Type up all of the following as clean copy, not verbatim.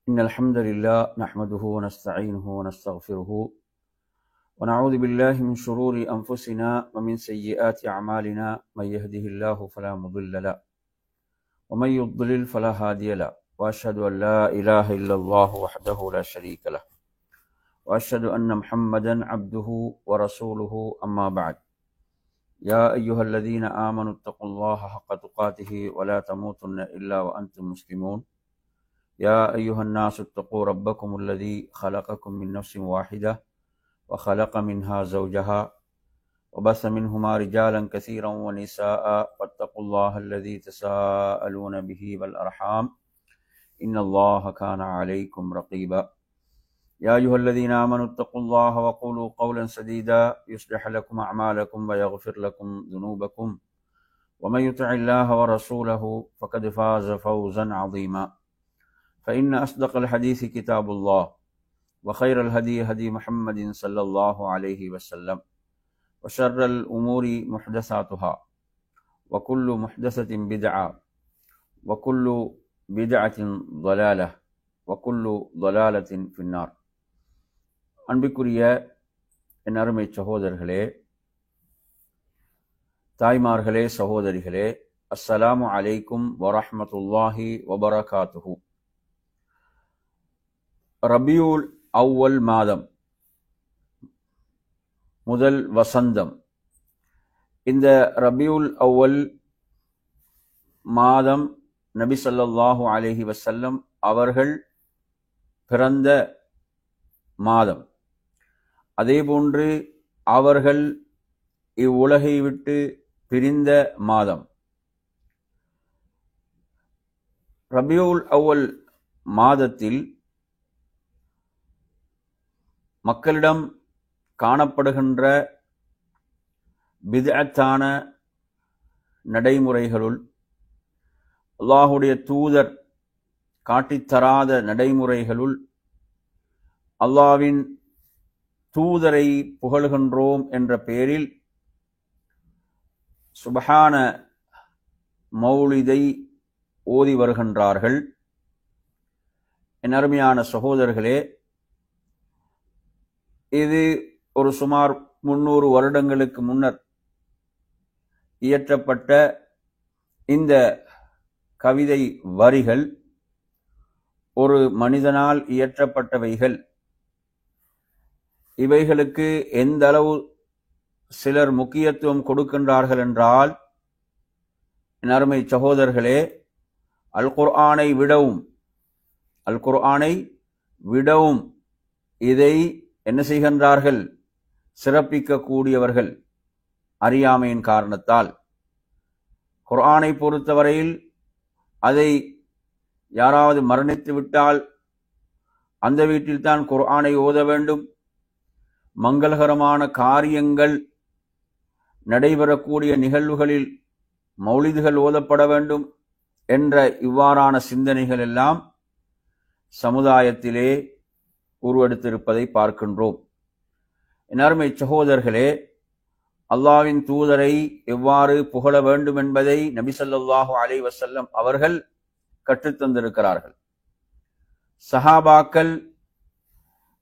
إن الحمد لله نحمده ونستعينه ونستغفره ونعوذ بالله من شرور أنفسنا ومن سيئات أعمالنا من يهده الله فلا مضل له ومن يضلل فلا هادي له وأشهد أن لا إله إلا الله وحده لا شريك له وأشهد أن محمدا عبده ورسوله أما بعد يا أيها الذين آمنوا اتقوا الله حق تقاته ولا تموتن إلا وأنتم مسلمون يا أيها الناس اتقوا ربكم الذي خلقكم من نفس واحدة وخلق منها زوجها وبث منهما رجالا كثيرا ونساء واتقوا الله الذي تساءلون به والأرحام إن الله كان عليكم رقيبا يا أيها الذين آمنوا اتقوا الله وقولوا قولا سديدا يصلح لكم أعمالكم ويغفر لكم ذنوبكم ومن يطع الله ورسوله فقد فاز فوزا عظيما فإن أصدق الحديث كتاب الله وخير الهدي هدي محمد صلى الله عليه وسلم وشر الأمور محدثاتها وكل محدثة بدعة وكل بدعة ضلالة وكل ضلالة في النار. அன்பிற்குரிய என் அருமை சகோதரர்களே, தாய்மார்களே, சகோதரிகளே, அஸ்ஸலாமு அலைக்கும் வரஹ்மத்துல்லாஹி வபரகாத்துஹு. ரபியுல் அவ்வல் மாதம், முதல் வசந்தம். இந்த ரபியுல் அவ்வல் மாதம் நபி ஸல்லல்லாஹு அலைஹி வஸல்லம் அவர்கள் பிறந்த மாதம். அதேபோன்று அவர்கள் இவ்வுலகை விட்டு பிரிந்த மாதம். ரபியுல் அவ்வல் மாதத்தில் மக்களிடம் காணப்படுகின்ற பித்அத்தான நடைமுறைகளுள், அல்லாஹுடைய தூதர் காட்டித்தராத நடைமுறைகளுள், அல்லாஹ்வின் தூதரை புகழ்கின்றோம் என்ற பெயரில் சுபஹான மௌலிதை ஓதி வருகின்றார்கள். என் அருமையான சகோதரர்களே, இது ஒரு சுமார் 300 வருடங்களுக்கு முன்னர் இயற்றப்பட்ட இந்த கவிதை வரிகள் ஒரு மனிதனால் இயற்றப்பட்டவைகள். இவைகளுக்கு எந்த அளவு சிலர் முக்கியத்துவம் கொடுக்கின்றார்கள் என்றால், என் அருமை சகோதரர்களே, அல் குர்ஆனை விடவும் இதை என்ன செய்கின்றார்கள்? சிறப்பிக்கக்கூடியவர்கள் அறியாமையின் காரணத்தால். குர்ஆனை பொறுத்தவரையில் அதை யாராவது மரணித்து விட்டால் அந்த வீட்டில்தான் குர்ஆனை ஓத வேண்டும், மங்களகரமான காரியங்கள் நடைபெறக்கூடிய நிகழ்வுகளில் மௌலிதுகள் ஓதப்பட வேண்டும் என்ற இவ்வாறான சிந்தனைகள் எல்லாம் சமுதாயத்திலே உருவெடுத்திருப்பதை பார்க்கின்றோம். என் அருமை சகோதரர்களே, அல்லாஹ்வின் தூதரை எவ்வாறு புகழ வேண்டும் என்பதை நபி ஸல்லல்லாஹு அலைஹி வஸல்லம் அவர்கள் கற்றுத்தந்திருக்கிறார்கள். சஹாபாக்கள்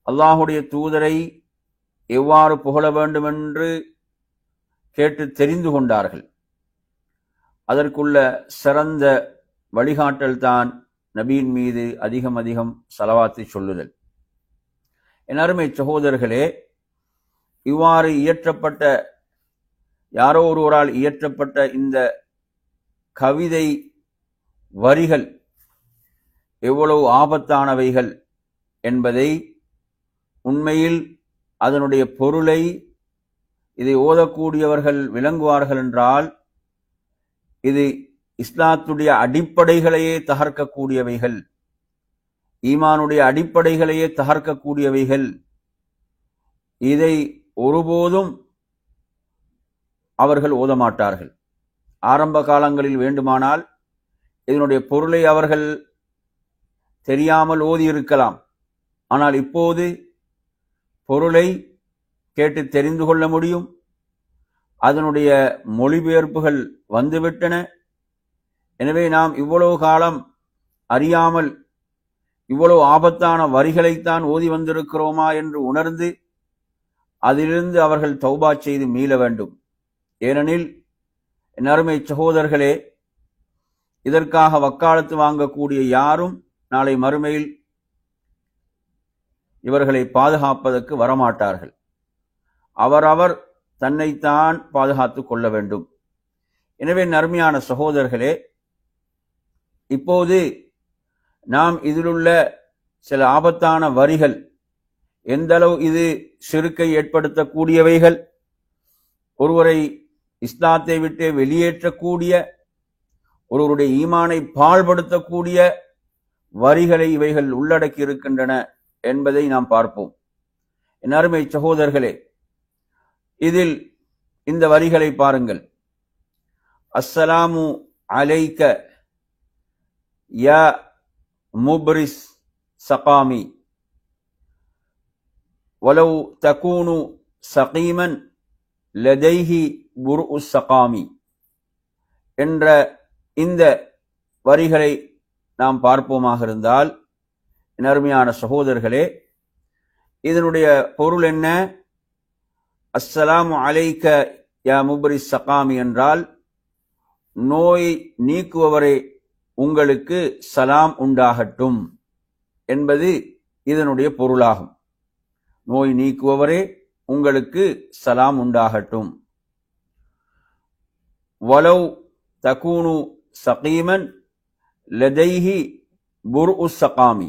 அல்லாஹுடைய தூதரை எவ்வாறு புகழ வேண்டும் என்று கேட்டு தெரிந்து கொண்டார்கள். அதற்குள்ள சிறந்த வழிகாட்டல் தான் நபியின் மீது அதிகம் அதிகம் ஸலவாத்தை சொல்லுதல். என் அருமை சகோதரர்களே, இவ்வாறு இயற்றப்பட்ட, யாரோ ஒருவரால் இயற்றப்பட்ட இந்த கவிதை வரிகள் எவ்வளவு ஆபத்தானவைகள் என்பதை, உண்மையில் அதனுடைய பொருளை இதை ஓதக்கூடியவர்கள் விளங்குவார்கள் என்றால், இது இஸ்லாத்துடைய அடிப்படைகளையே தகர்க்கக்கூடியவைகள், ஈமானுடைய அடிப்படைகளையே தகர்க்கக்கூடியவைகள். இதை ஒருபோதும் அவர்கள் ஓதமாட்டார்கள். ஆரம்ப காலங்களில் வேண்டுமானால் இதனுடைய பொருளை அவர்கள் தெரியாமல் ஓதியிருக்கலாம். ஆனால் இப்போது பொருளை கேட்டு தெரிந்து கொள்ள முடியும். அதனுடைய மொழிபெயர்ப்புகள் வந்துவிட்டன. எனவே நாம் இவ்வளவு காலம் அறியாமல் இவ்வளவு ஆபத்தான வரிகளைத்தான் ஓதி வந்திருக்கிறோமா என்று உணர்ந்து அதிலிருந்து அவர்கள் தௌபா செய்து மீள வேண்டும். ஏனெனில் என் அருமை சகோதரர்களே, இதற்காக வக்காலத்து வாங்கக்கூடிய யாரும் நாளை மறுமையில் இவர்களை பாதுகாப்பதற்கு வரமாட்டார்கள். அவரவர் தன்னைத்தான் பாதுகாத்துக் கொள்ள வேண்டும். எனவே நறுமையான சகோதரர்களே, இப்போது நாம் இதிலுள்ள சில ஆபத்தான வரிகள், எந்த அளவு இது ஷிர்க்கை ஏற்படுத்தக்கூடியவைகள், ஒருவரை இஸ்லாத்தை விட்டு வெளியேற்றக்கூடிய, ஒருவருடைய ஈமானை பாழ்படுத்தக்கூடிய வரிகளை இவைகள் உள்ளடக்கி இருக்கின்றன என்பதை நாம் பார்ப்போம். என் அருமை சகோதரர்களே, இதில் இந்த வரிகளை பாருங்கள். அஸ்ஸலாமு அலைக்க யா முப்ரிஸ் சகாமி வலவ் தகூனு சகீமன் லதைஹி புர்உ சகாமி என்ற இந்த வரிகளை நாம் பார்ப்போமாக இருந்தால், அருமையான சகோதரர்களே, இதனுடைய பொருள் என்ன? அஸ்ஸலாமு அலைக்க யா முப்ரிஸ் சகாமி என்றால், நோய் நீக்குபவரே உங்களுக்கு சலாம் உண்டாகட்டும் என்பது இதனுடைய பொருளாகும். நோய் நீக்குபவரே உங்களுக்கு சலாம் உண்டாகட்டும். வலவ் தகூனு சகீமன் லதைஹி புர்உ சகாமி,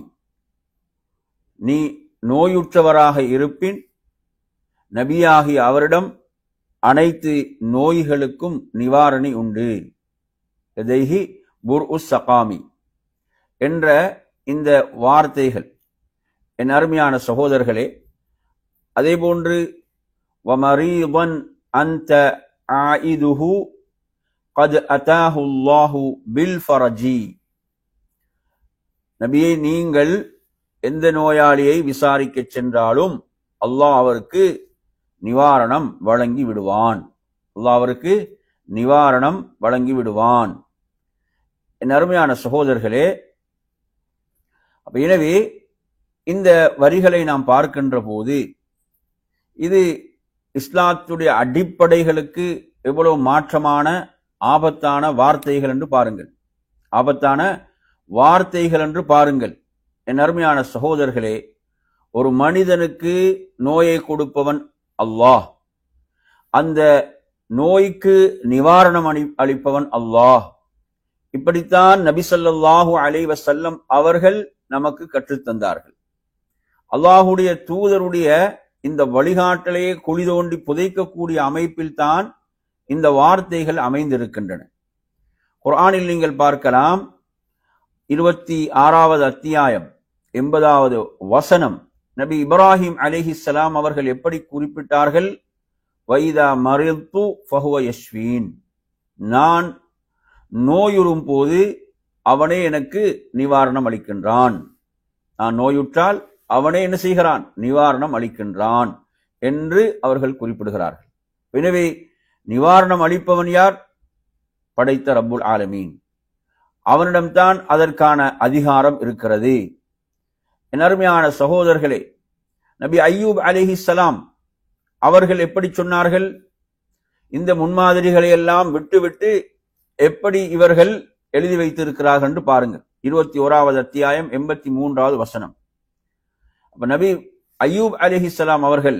நீ நோயுற்றவராக இருப்பின் நபியாகிய அவரிடம் அனைத்து நோய்களுக்கும் நிவாரணி உண்டு. லதைஹி புர்உ சகாமி என்ற இந்த வார்த்தைகள் என் அருமையான சகோதரர்களே, அதேபோன்று வமரீதன் அன்த ஆயிதுஹு கத் அதாஹு அல்லாஹு பில் ஃபரஜி, நபியே, நீங்கள் எந்த நோயாளியை விசாரிக்க சென்றாலும் அல்லாஹ் அவருக்கு நிவாரணம் வழங்கி விடுவான். அல்லாஹ் அவருக்கு நிவாரணம் வழங்கி விடுவான். என் அருமையான சகோதரர்களே, எனவே இந்த வரிகளை நாம் பார்க்கின்ற போது இது இஸ்லாத்துடைய அடிப்படைகளுக்கு எவ்வளவு மாற்றமான ஆபத்தான வார்த்தைகள் என்று பாருங்கள். ஆபத்தான வார்த்தைகள் என்று பாருங்கள். என் அருமையான சகோதரர்களே, ஒரு மனிதனுக்கு நோயை கொடுப்பவன் அல்லாஹ், அந்த நோய்க்கு நிவாரணம் அளிப்பவன் அல்லாஹ். இப்படித்தான் நபி ஸல்லல்லாஹு அலைஹி வஸல்லம் அவர்கள் நமக்கு கற்றுத்தந்தார்கள். அல்லாஹுடைய தூதருடைய இந்த வழிகாட்டலையே குழி தோண்டி புதைக்கக்கூடிய அமைப்பில் தான் இந்த வார்த்தைகள் அமைந்திருக்கின்றன. குர்ஆனில் நீங்கள் பார்க்கலாம், 26வது அத்தியாயம் 80வது வசனம், நபி இப்ராஹிம் அலைஹிஸ்ஸலாம் அவர்கள் எப்படி குறிப்பிட்டார்கள்? வைதா மரித்து ஃபஹுவ யஷ்வீன், நான் நோயுறும் போது அவனே எனக்கு நிவாரணம் அளிக்கின்றான். நான் நோயுற்றால் அவனே என்ன செய்கிறான்? நிவாரணம் அளிக்கின்றான் என்று அவர்கள் குறிப்பிடுகிறார்கள். எனவே நிவாரணம் அளிப்பவன் யார்? படைத்த ரப்புல் ஆலமீன். அவனிடம்தான் அதற்கான அதிகாரம் இருக்கிறது. என் அருமையான சகோதரர்களே, நபி அய்யூப் அலைஹிஸ்ஸலாம் அவர்கள் எப்படி சொன்னார்கள்? இந்த முன்மாதிரிகளை எல்லாம் விட்டுவிட்டு எப்படி இவர்கள் எழுதி வைத்திருக்கிறார்கள் என்று பாருங்கள். 21வது அத்தியாயம் 83வது வசனம். அப்ப நபி அய்யூப் அலைஹிஸ்ஸலாம் அவர்கள்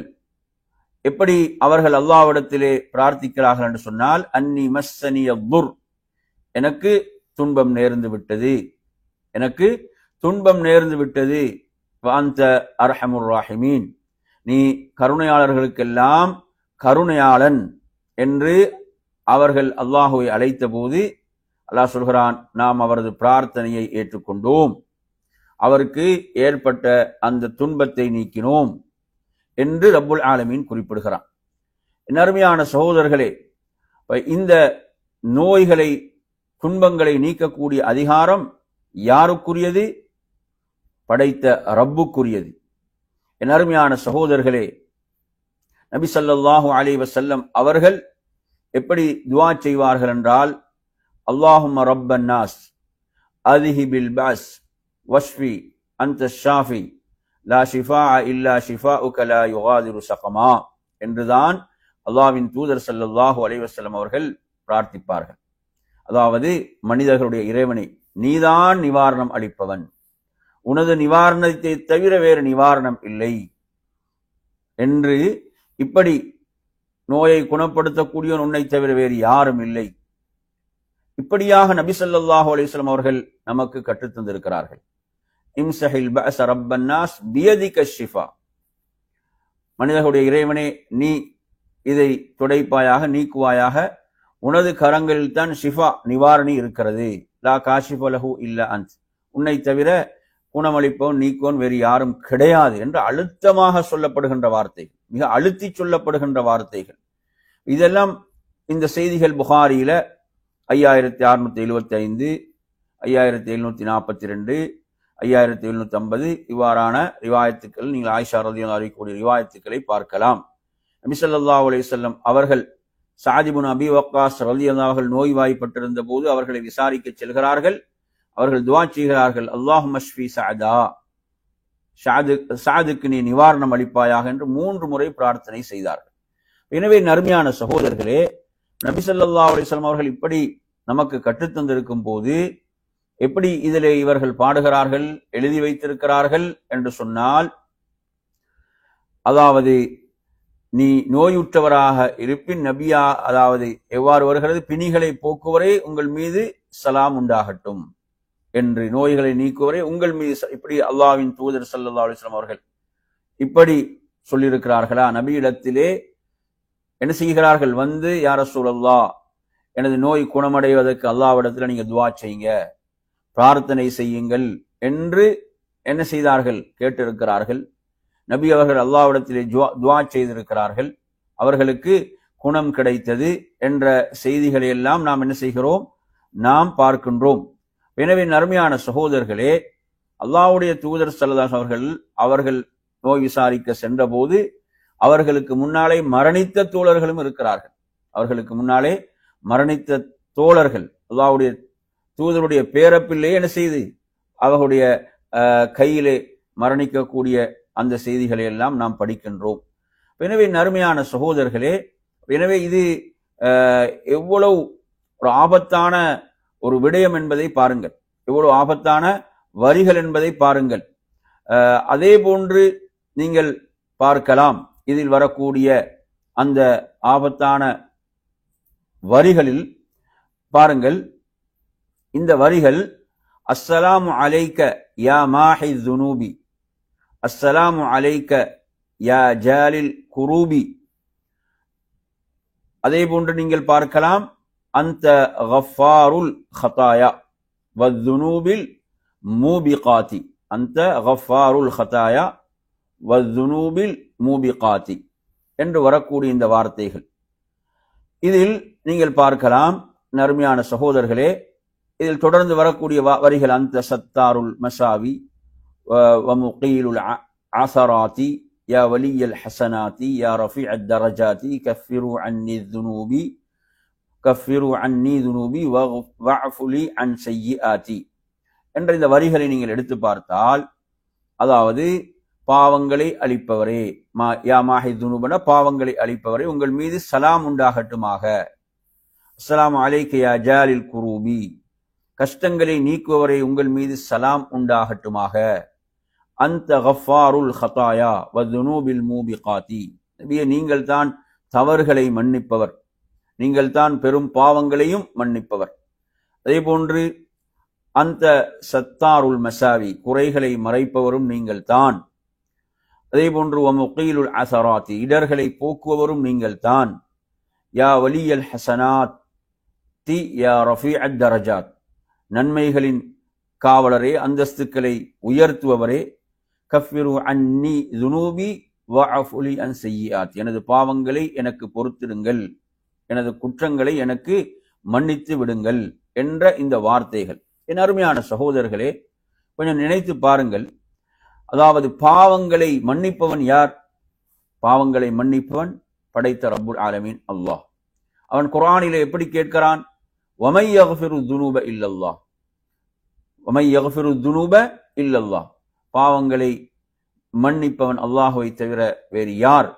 எப்படி அவர்கள் அல்லாஹ்விடத்திலே பிரார்த்திக்கிறார்கள் என்று சொன்னால், அன்னி மஸ்ஸனிய துர், எனக்கு துன்பம் நேர்ந்து விட்டது, எனக்கு துன்பம் நேர்ந்து விட்டது. வஅன்த அர்ஹமுர் ராஹிமீன், நீ கருணையாளர்களுக்கெல்லாம் கருணையாளன் என்று அவர்கள் அல்லாஹுவை அழைத்த போது அல்லாஹ் சொல்கிறான், நாம் அவரது பிரார்த்தனையை ஏற்றுக்கொண்டோம், அவருக்கு ஏற்பட்ட அந்த துன்பத்தை நீக்கினோம் என்று ரப்புல் ஆலமீன் குறிப்பிடுகிறான். என் அருமையான சகோதரர்களே, இந்த நோய்களை துன்பங்களை நீக்கக்கூடிய அதிகாரம் யாருக்குரியது? படைத்த ரப்புக்குரியது. என் அருமையான சகோதரர்களே, நபி ஸல்லல்லாஹு அலைஹி வஸல்லம் அவர்கள் எப்படி துஆ செய்வார்கள் என்றால், அல்லாஹும்ம ரப்பன் நாஸ் அதிஹிபில் பாஸ் வஷ்ஃபி அன்த ஷாஃபி லா ஷிஃபா இல்லா ஷிஃபாஉக லா யுகாதிரு ஸகமா என்றுதான் அல்லாஹ்வின் தூதர் ஸல்லல்லாஹு அலைஹி வஸல்லம் அவர்கள் பிரார்த்திப்பார்கள். அதாவது மனிதர்களுடைய இறைவனை, நீதான் நிவாரணம் அளிப்பவன், உனது நிவாரணத்தை தவிர வேறு நிவாரணம் இல்லை என்று, இப்படி நோயை குணப்படுத்தக்கூடியவன் உன்னை தவிர வேறு யாரும் இல்லை, இப்படியாக நபி ஸல்லல்லாஹு அலைஹி வஸல்லம் அவர்கள் நமக்கு கற்றுத் தந்திருக்கிறார்கள். இம்சஹில் பஅஸ ரப்பன் நாஸ் பியதிக ஷிஃபா, மனிதர்களுடைய இறைவனே நீ இதை துடைப்பாயாக, நீக்குவாயாக, உனது கரங்களில் தான் ஷிஃபா நிவாரணி இருக்கிறது. லா காஷிஃப லஹு இல்லா அன்த், உன்னை தவிர குணமளிப்பவன் நீக்குவன் வேறு யாரும் கிடையாது என்று அழுத்தமாக சொல்லப்படுகின்ற வார்த்தைகள், மிக அழுத்தி சொல்லப்படுகின்ற வார்த்தைகள். இதெல்லாம் இந்த செய்திகள் புகாரியில 5675, 5742, 5750 இவ்வாறான ரிவாயத்துக்கள், நீங்கள் ஆயிஷா ரலியல்லாஹு அன்ஹா கூடிய ரிவாயத்துக்களை பார்க்கலாம். நபி ஸல்லல்லாஹு அலைஹி வஸல்லம் அவர்கள் சஅத் இப்னு அபி வக்காஸ் ரலியல்லாஹு அன்ஹு நோய்வாய்ப்பட்டிருந்த போது அவர்களை விசாரிக்க செல்கிறார்கள். அவர்கள் துஆ செய்கிறார்கள், அல்லாஹும்ம ஷ்ஃபி சஅதா, சஅதுக்கு நீ நிவாரணம் அளிப்பாயாக என்று 3 முறை பிரார்த்தனை செய்தார்கள். எனவே நறுமையான சகோதரர்களே, நபி ஸல்லல்லாஹு அலைஹி வஸல்லம் அவர்கள் இப்படி நமக்கு கற்றுத்தந்திருக்கும் போது எப்படி இதிலே இவர்கள் பாடுகிறார்கள், எழுதி வைத்திருக்கிறார்கள் என்று சொன்னால், அதாவது நீ நோயுற்றவராக இருப்பின் நபியா, அதாவது எவ்வாறு வருகிறது, பிணிகளை போக்குவரே உங்கள் மீது சலாம் உண்டாகட்டும் என்று, நோய்களை நீக்குவரே உங்கள் மீது, இப்படி அல்லாஹ்வின் தூதர் ஸல்லல்லாஹு அலைஹி வஸல்லம் அவர்கள் இப்படி சொல்லியிருக்கிறார்களா? நபியிடத்திலே என்ன செய்கிறார்கள், வந்து யா ரசூலல்லாஹ், எனது நோய் குணமடைவதற்கு அல்லாஹ்விடத்தில் நீங்க துஆ செய்யுங்க, பிரார்த்தனை செய்யுங்கள் என்று என்ன செய்தார்கள், கேட்டிருக்கிறார்கள். நபி அவர்கள் அல்லாஹ்விடத்திலே துஆ செய்திருக்கிறார்கள், அவர்களுக்கு குணம் கிடைத்தது என்ற செய்திகளை எல்லாம் நாம் என்ன செய்கிறோம், நாம் பார்க்கின்றோம். எனவே நறுமையான சகோதரர்களே, அல்லாஹ்வுடைய தூதர் ஸல்லல்லாஹு அலைஹி அவர்கள் நோய் விசாரிக்க சென்ற போது அவர்களுக்கு முன்னாலே மரணித்த தோழர்களும் இருக்கிறார்கள். அவர்களுக்கு முன்னாலே மரணித்த தோழர்கள், அல்லாஹ்வுடைய தூதருடைய பேரப்பிள்ளை என்ன செய்து அவர்களுடைய கையிலே மரணிக்கக்கூடிய அந்த செய்திகளை எல்லாம் நாம் படிக்கின்றோம். எனவே நறுமையான சகோதரர்களே, எனவே இது எவ்வளவு ஒரு ஆபத்தான ஒரு விடயம் என்பதை பாருங்கள், எவ்வளவு ஆபத்தான வரிகள் என்பதை பாருங்கள். அதே போன்று நீங்கள் பார்க்கலாம், இதில் வரக்கூடிய அந்த ஆபத்தான வரிகளில் பாருங்கள், இந்த வரிகள் அஸ்ஸலாமு அலைக்க யா மாஹி ذுனூபி, அஸ்ஸலாமு அலைக்க யா ஜாலில் குரூபி. அதே போன்று நீங்கள் பார்க்கலாம், அந்த கஃபாருல் ஹதாயா வذுனூபில் மூபிகாதி, அந்த கஃபாருல் ஹதாயா வذுனூபில் மூபிகாதி என்று வரக்கூடிய இந்த வார்த்தைகள். இதில் நீங்கள் பார்க்கலாம் நறுமையான சகோதரர்களே, இதில் தொடர்ந்து வரக்கூடிய வரிகள் அந்த சத்தாருல் மசாவி வமுகீலுல் ஆசராதி யா வலியல் ஹசனாதி யா ரஃபீஅத் தரஜாதி கஃபிரு அன்னி ذுனூபி கஃபிரு அன்னி ذுனூபி வஅஃபுலி அன் ஸய்யிஆதி என்ற இந்த வரிகளை நீங்கள் எடுத்து பார்த்தால், அதாவது பாவங்களை அளிப்பவரே, யா மாஹி ذுனூபன பாவங்களை அளிப்பவரே, உங்கள் மீது சலாம் உண்டாகட்டுமாக. அஸ்ஸலாமு அலைக்க யா ஜாலில் குரூபி, கஷ்டங்களை நீக்குவவரே உங்கள் மீது சலாம் உண்டாகட்டுமாக. அந்த கஃபாருல் ஹதாயா வذுனூபில் மூபிகாதி, நபியே நீங்கள் தான் தவறுகளை மன்னிப்பவர், நீங்கள் தான் பெரும் பாவங்களையும் மன்னிப்பவர். அதே போன்று அந்த சத்தாருல் மசாவி, குறைகளை மறைப்பவரும் நீங்கள் தான். அதே போன்று வமுகீலுல் அஸராத்தி, இடர்களை போக்குவவரும் நீங்கள் தான். யா வலியல் ஹசனாத் தி யா ரஃபீஅத் தரஜாத், நன்மைகளின் காவலரே, அந்தஸ்துக்களை உயர்த்துபவரே. கஃபிரு அன்னி ذுனூபி வஅஃபுலி அன் ஸய்யிஆத், எனது பாவங்களை எனக்கு பொறுத்திடுங்கள், எனது குற்றங்களை எனக்கு மன்னித்து விடுங்கள் என்ற இந்த வார்த்தைகள். என் அருமையான சகோதரர்களே, கொஞ்சம் நினைத்து பாருங்கள். அதாவது பாவங்களை மன்னிப்பவன் யார்? பாவங்களை மன்னிப்பவன் படைத்த ரப்புல் ஆலமீன் அல்லாஹ். அவன் குர்ஆனிலே எப்படி கேட்கிறான், வமை யக்ஃபிரு ذுனூப இல்லல்லாஹ், வமை யக்ஃபிரு ذுனூப இல்லல்லாஹ், பாவங்களை மன்னிப்பவன் அல்லாஹுவை தவிர வேறு யார்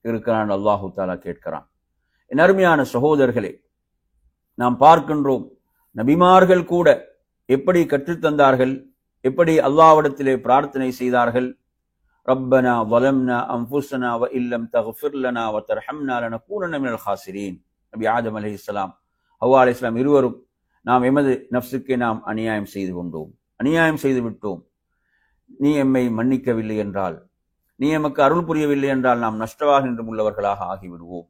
இருக்கிறான்? அல்லாஹு தாலா கேட்கிறான். என் அருமையான சகோதரர்களே, நாம் பார்க்கின்றோம் நபிமார்கள் கூட எப்படி கற்றுத்தந்தார்கள், எப்படி அல்லாஹ்விடத்திலே பிரார்த்தனை செய்தார்கள். ரப்பனா வலம்னா அன்ஃபுஸனா வ இல்லம் தக்ஃபிர் லனா வ தர்ஹம்னா லனகூனன்ன மினல் காசிரீன். நபி ஆதம் அலைஹிஸ்ஸலாம், ஹவ்வா அலைஹிஸ்ஸலாம் இருவரும் நாம் எமது நஃப்ஸுக்கு நாம் அநியாயம் செய்து கொண்டோம், அநியாயம் செய்து விட்டோம். நீ எம்மை மன்னிக்கவில்லை என்றால், நீ எமக்கு அருள் புரியவில்லை என்றால் நாம் நஷ்டவாகின்ற உள்ளவர்களாக ஆகிவிடுவோம்.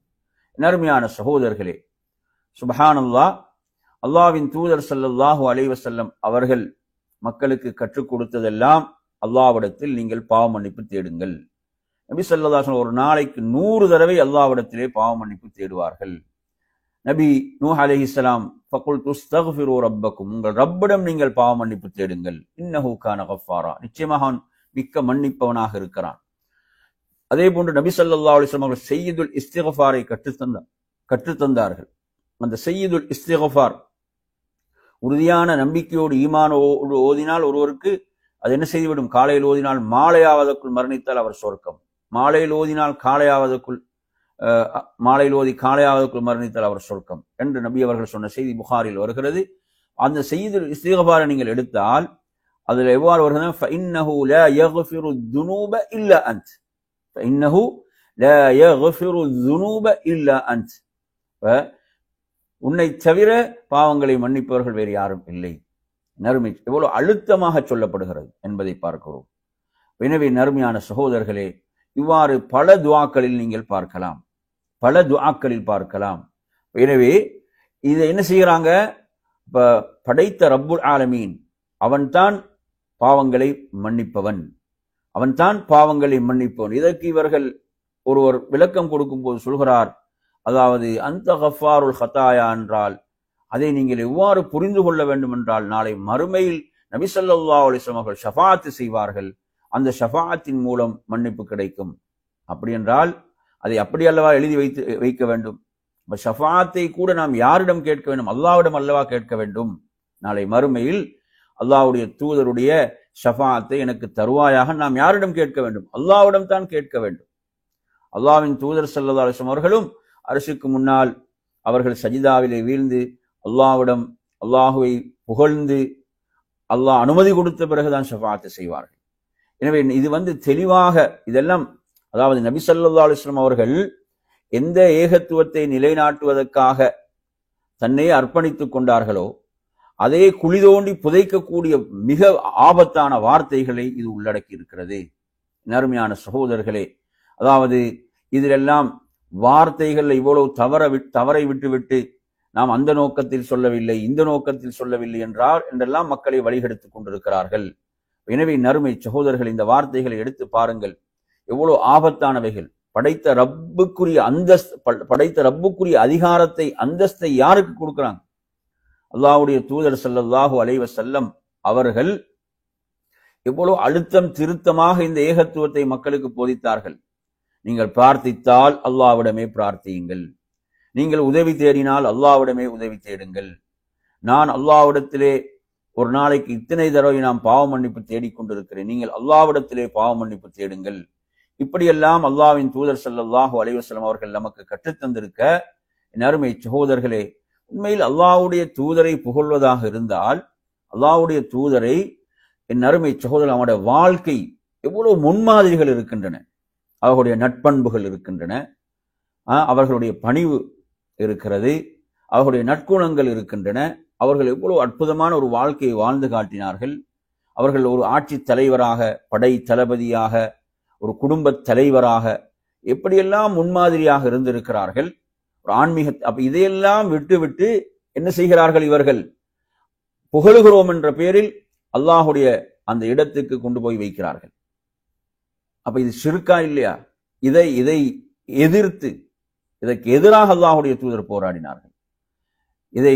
அருமையான சகோதரர்களே, சுப்ஹானல்லாஹ், அல்லாஹ்வின் தூதர் ஸல்லல்லாஹு அலைஹி வஸல்லம் அவர்கள் மக்களுக்கு கற்றுக் கொடுத்ததெல்லாம் அல்லாஹ்விடத்தில் நீங்கள் பாவ மன்னிப்பு தேடுங்கள். நபி ஸல்லல்லாஹு அலைஹி வஸல்லம் ஒரு நாளைக்கு 100 தடவை அல்லாஹ்விடத்திலே பாவ மன்னிப்பு தேடுவார்கள். நபி நூஹ் அலைஹிஸ்ஸலாம், ஃபகுல்து அஸ்தக்ஃபிரு ரப்பக்கும், உங்கள் ரப்பிடம் நீங்கள் பாவ மன்னிப்பு தேடுங்கள். இன்னஹு கான கஃபாரா, நிச்சயமாக அவன் மிக்க மன்னிப்பவனாக இருக்கிறான். அதே போன்று நபி ஸல்லல்லாஹு அலைஹி வஸல்லம் அவர்கள் சய்யிதுல் இஸ்திக்ஃபாரை கற்றுத்தந்தார்கள். அந்த சய்யிதுல் இஸ்திக்ஃபார் உறுதியான நம்பிக்கையோடு ஈமானோடு ஓதினால் ஒருவருக்கு அது என்ன செய்துவிடும்? காலையில் ஓதினால் மாலையாவதற்குள் மரணித்தால் அவர் சொர்க்கம், மாலையில் ஓதினால் மாலையில் ஓதி காலையாவதற்குள் மரணித்தால் அவர் சொர்க்கம் என்று நபி அவர்கள் சொன்ன செய்தி புகாரில் வருகிறது. அந்த சய்யிதுல் இஸ்திக்ஃபாரை நீங்கள் எடுத்தால் அதில் எவ்வாறு வருகிறது? ஃபஇன்னஹு லா யக்ஃபிரு الذுனூப இல்லா அன்த், ஃபஇன்னஹு லா யக்ஃபிரு الذுனூப இல்லா அன்த், உன்னை தவிர பாவங்களை மன்னிப்பவர்கள் வேறு யாரும் இல்லை. நறுமை எவ்வளவு அழுத்தமாக சொல்லப்படுகிறது என்பதை பார்க்கிறோம். எனவே நறுமையான சகோதரர்களே, இவ்வாறு பல துஆக்களில் நீங்கள் பார்க்கலாம், பல துஆக்களில் பார்க்கலாம். எனவே இதை என்ன செய்கிறாங்க? படைத்த ரப்புல் ஆலமீன் அவன்தான் பாவங்களை மன்னிப்பவன், அவன்தான் பாவங்களை மன்னிப்பவன். இதற்கு இவர்கள் ஒருவர் விளக்கம் கொடுக்கும் போது சொல்கிறார், அதாவது அந்த கஃபாருல் ஹதாயா என்றால் அதை நீங்கள் எவ்வாறு புரிந்து கொள்ள வேண்டும் என்றால், நாளை மறுமையில் நபி ஸல்லல்லாஹு அலைஹி வஸல்லம் அவர்கள் ஷஃபாஅத் செய்வார்கள், அந்த ஷஃபாஅத்தின் மூலம் மன்னிப்பு கிடைக்கும். அப்படி என்றால் அதை அப்படி அல்லவா எழுதி வைக்க வேண்டும்? ஷஃபாஅத்தை கூட நாம் யாரிடம் கேட்க வேண்டும்? அல்லாஹ்விடம் அல்லவா கேட்க வேண்டும். நாளை மறுமையில் அல்லாஹ்வுடைய தூதருடைய ஷஃபாஅத்தை எனக்கு தருவாயாக நாம் யாரிடம் கேட்க வேண்டும்? அல்லாஹ்விடம் தான் கேட்க வேண்டும். அல்லாஹ்வின் தூதர் ஸல்லல்லாஹு அலைஹி வஸல்லம் அவர்களும் அர்ஷுக்கு முன்னால் அவர்கள் சஜிதாவிலே வீழ்ந்து அல்லாஹுவை புகழ்ந்து அல்லாஹ் அனுமதி கொடுத்த பிறகுதான் ஷஃபாஅத் செய்வார்கள். எனவே இது தெளிவாக இதெல்லாம், அதாவது நபி ஸல்லல்லாஹு அலைஹி வஸல்லம் அவர்கள் எந்த ஏகத்துவத்தை நிலைநாட்டுவதற்காக தன்னை அர்ப்பணித்துக் கொண்டார்களோ அதே குழி தோண்டி புதைக்கக்கூடிய மிக ஆபத்தான வார்த்தைகளை இது உள்ளடக்கி இருக்கிறது. அருமையான சகோதரர்களே, அதாவது இதிலெல்லாம் வார்த்தைகள் இவ்வளவு தவறை விட்டுவிட்டு நாம் அந்த நோக்கத்தில் சொல்லவில்லை, இந்த நோக்கத்தில் சொல்லவில்லை என்றெல்லாம் மக்களை வழிகெடுத்துக் கொண்டிருக்கிறார்கள். எனவே நறுமை சகோதரர்கள், இந்த வார்த்தைகளை எடுத்து பாருங்கள், எவ்வளவு ஆபத்தானவைகள். படைத்த ரப்புக்குரிய அதிகாரத்தை, அந்தஸ்தை யாருக்கு கொடுக்கிறாங்க? அல்லாஹ்வுடைய தூதர் ஸல்லல்லாஹு அலைஹி வஸல்லம் அவர்கள் எவ்வளவு அழுத்தம் திருத்தமாக இந்த ஏகத்துவத்தை மக்களுக்கு போதித்தார்கள். நீங்கள் பிரார்த்தித்தால் அல்லாஹ்விடமே பிரார்த்தியுங்கள், நீங்கள் உதவி தேடினால் அல்லாஹ்விடமே உதவி தேடுங்கள். நான் அல்லாஹ்விடத்திலே ஒரு நாளைக்கு இத்தனை தடவை நாம் பாவ மன்னிப்பு தேடிக்கொண்டிருக்கிறேன், நீங்கள் அல்லாஹ்விடத்திலே பாவ மன்னிப்பு தேடுங்கள். இப்படியெல்லாம் அல்லாஹ்வின் தூதர் ஸல்லல்லாஹு அலைஹி வஸல்லம் அவர்கள் நமக்கு கற்றுத்தந்திருக்க, என் அருமை சகோதரர்களே, உண்மையில் அல்லாஹ்வுடைய தூதரை புகழ்வதாக இருந்தால், அல்லாஹ்வுடைய தூதரை, என் அருமை சகோதரர், அவனுடைய வாழ்க்கை எவ்வளவு முன்மாதிரிகள் இருக்கின்றன, அவர்களுடைய நட்பண்புகள் இருக்கின்றன, அவர்களுடைய பணிவு இருக்கிறது, அவர்களுடைய நற்குணங்கள் இருக்கின்றன. அவர்கள் எவ்வளவு அற்புதமான ஒரு வாழ்க்கையை வாழ்ந்து காட்டினார்கள். அவர்கள் ஒரு ஆட்சி தலைவராக, படை தளபதியாக, ஒரு குடும்ப தலைவராக எப்படியெல்லாம் முன்மாதிரியாக இருந்திருக்கிறார்கள். ஒரு ஆன்மீக, அப்ப இதையெல்லாம் விட்டு என்ன செய்கிறார்கள்? இவர்கள் புகழுகிறோம் என்ற பெயரில் அல்லாஹுடைய அந்த இடத்துக்கு கொண்டு போய் வைக்கிறார்கள். அப்ப இது ஷிர்கா இல்லையா? இதை எதிர்த்து, இதற்கு எதிராக அல்லாஹுடைய தூதர் போராடினார்கள். இதை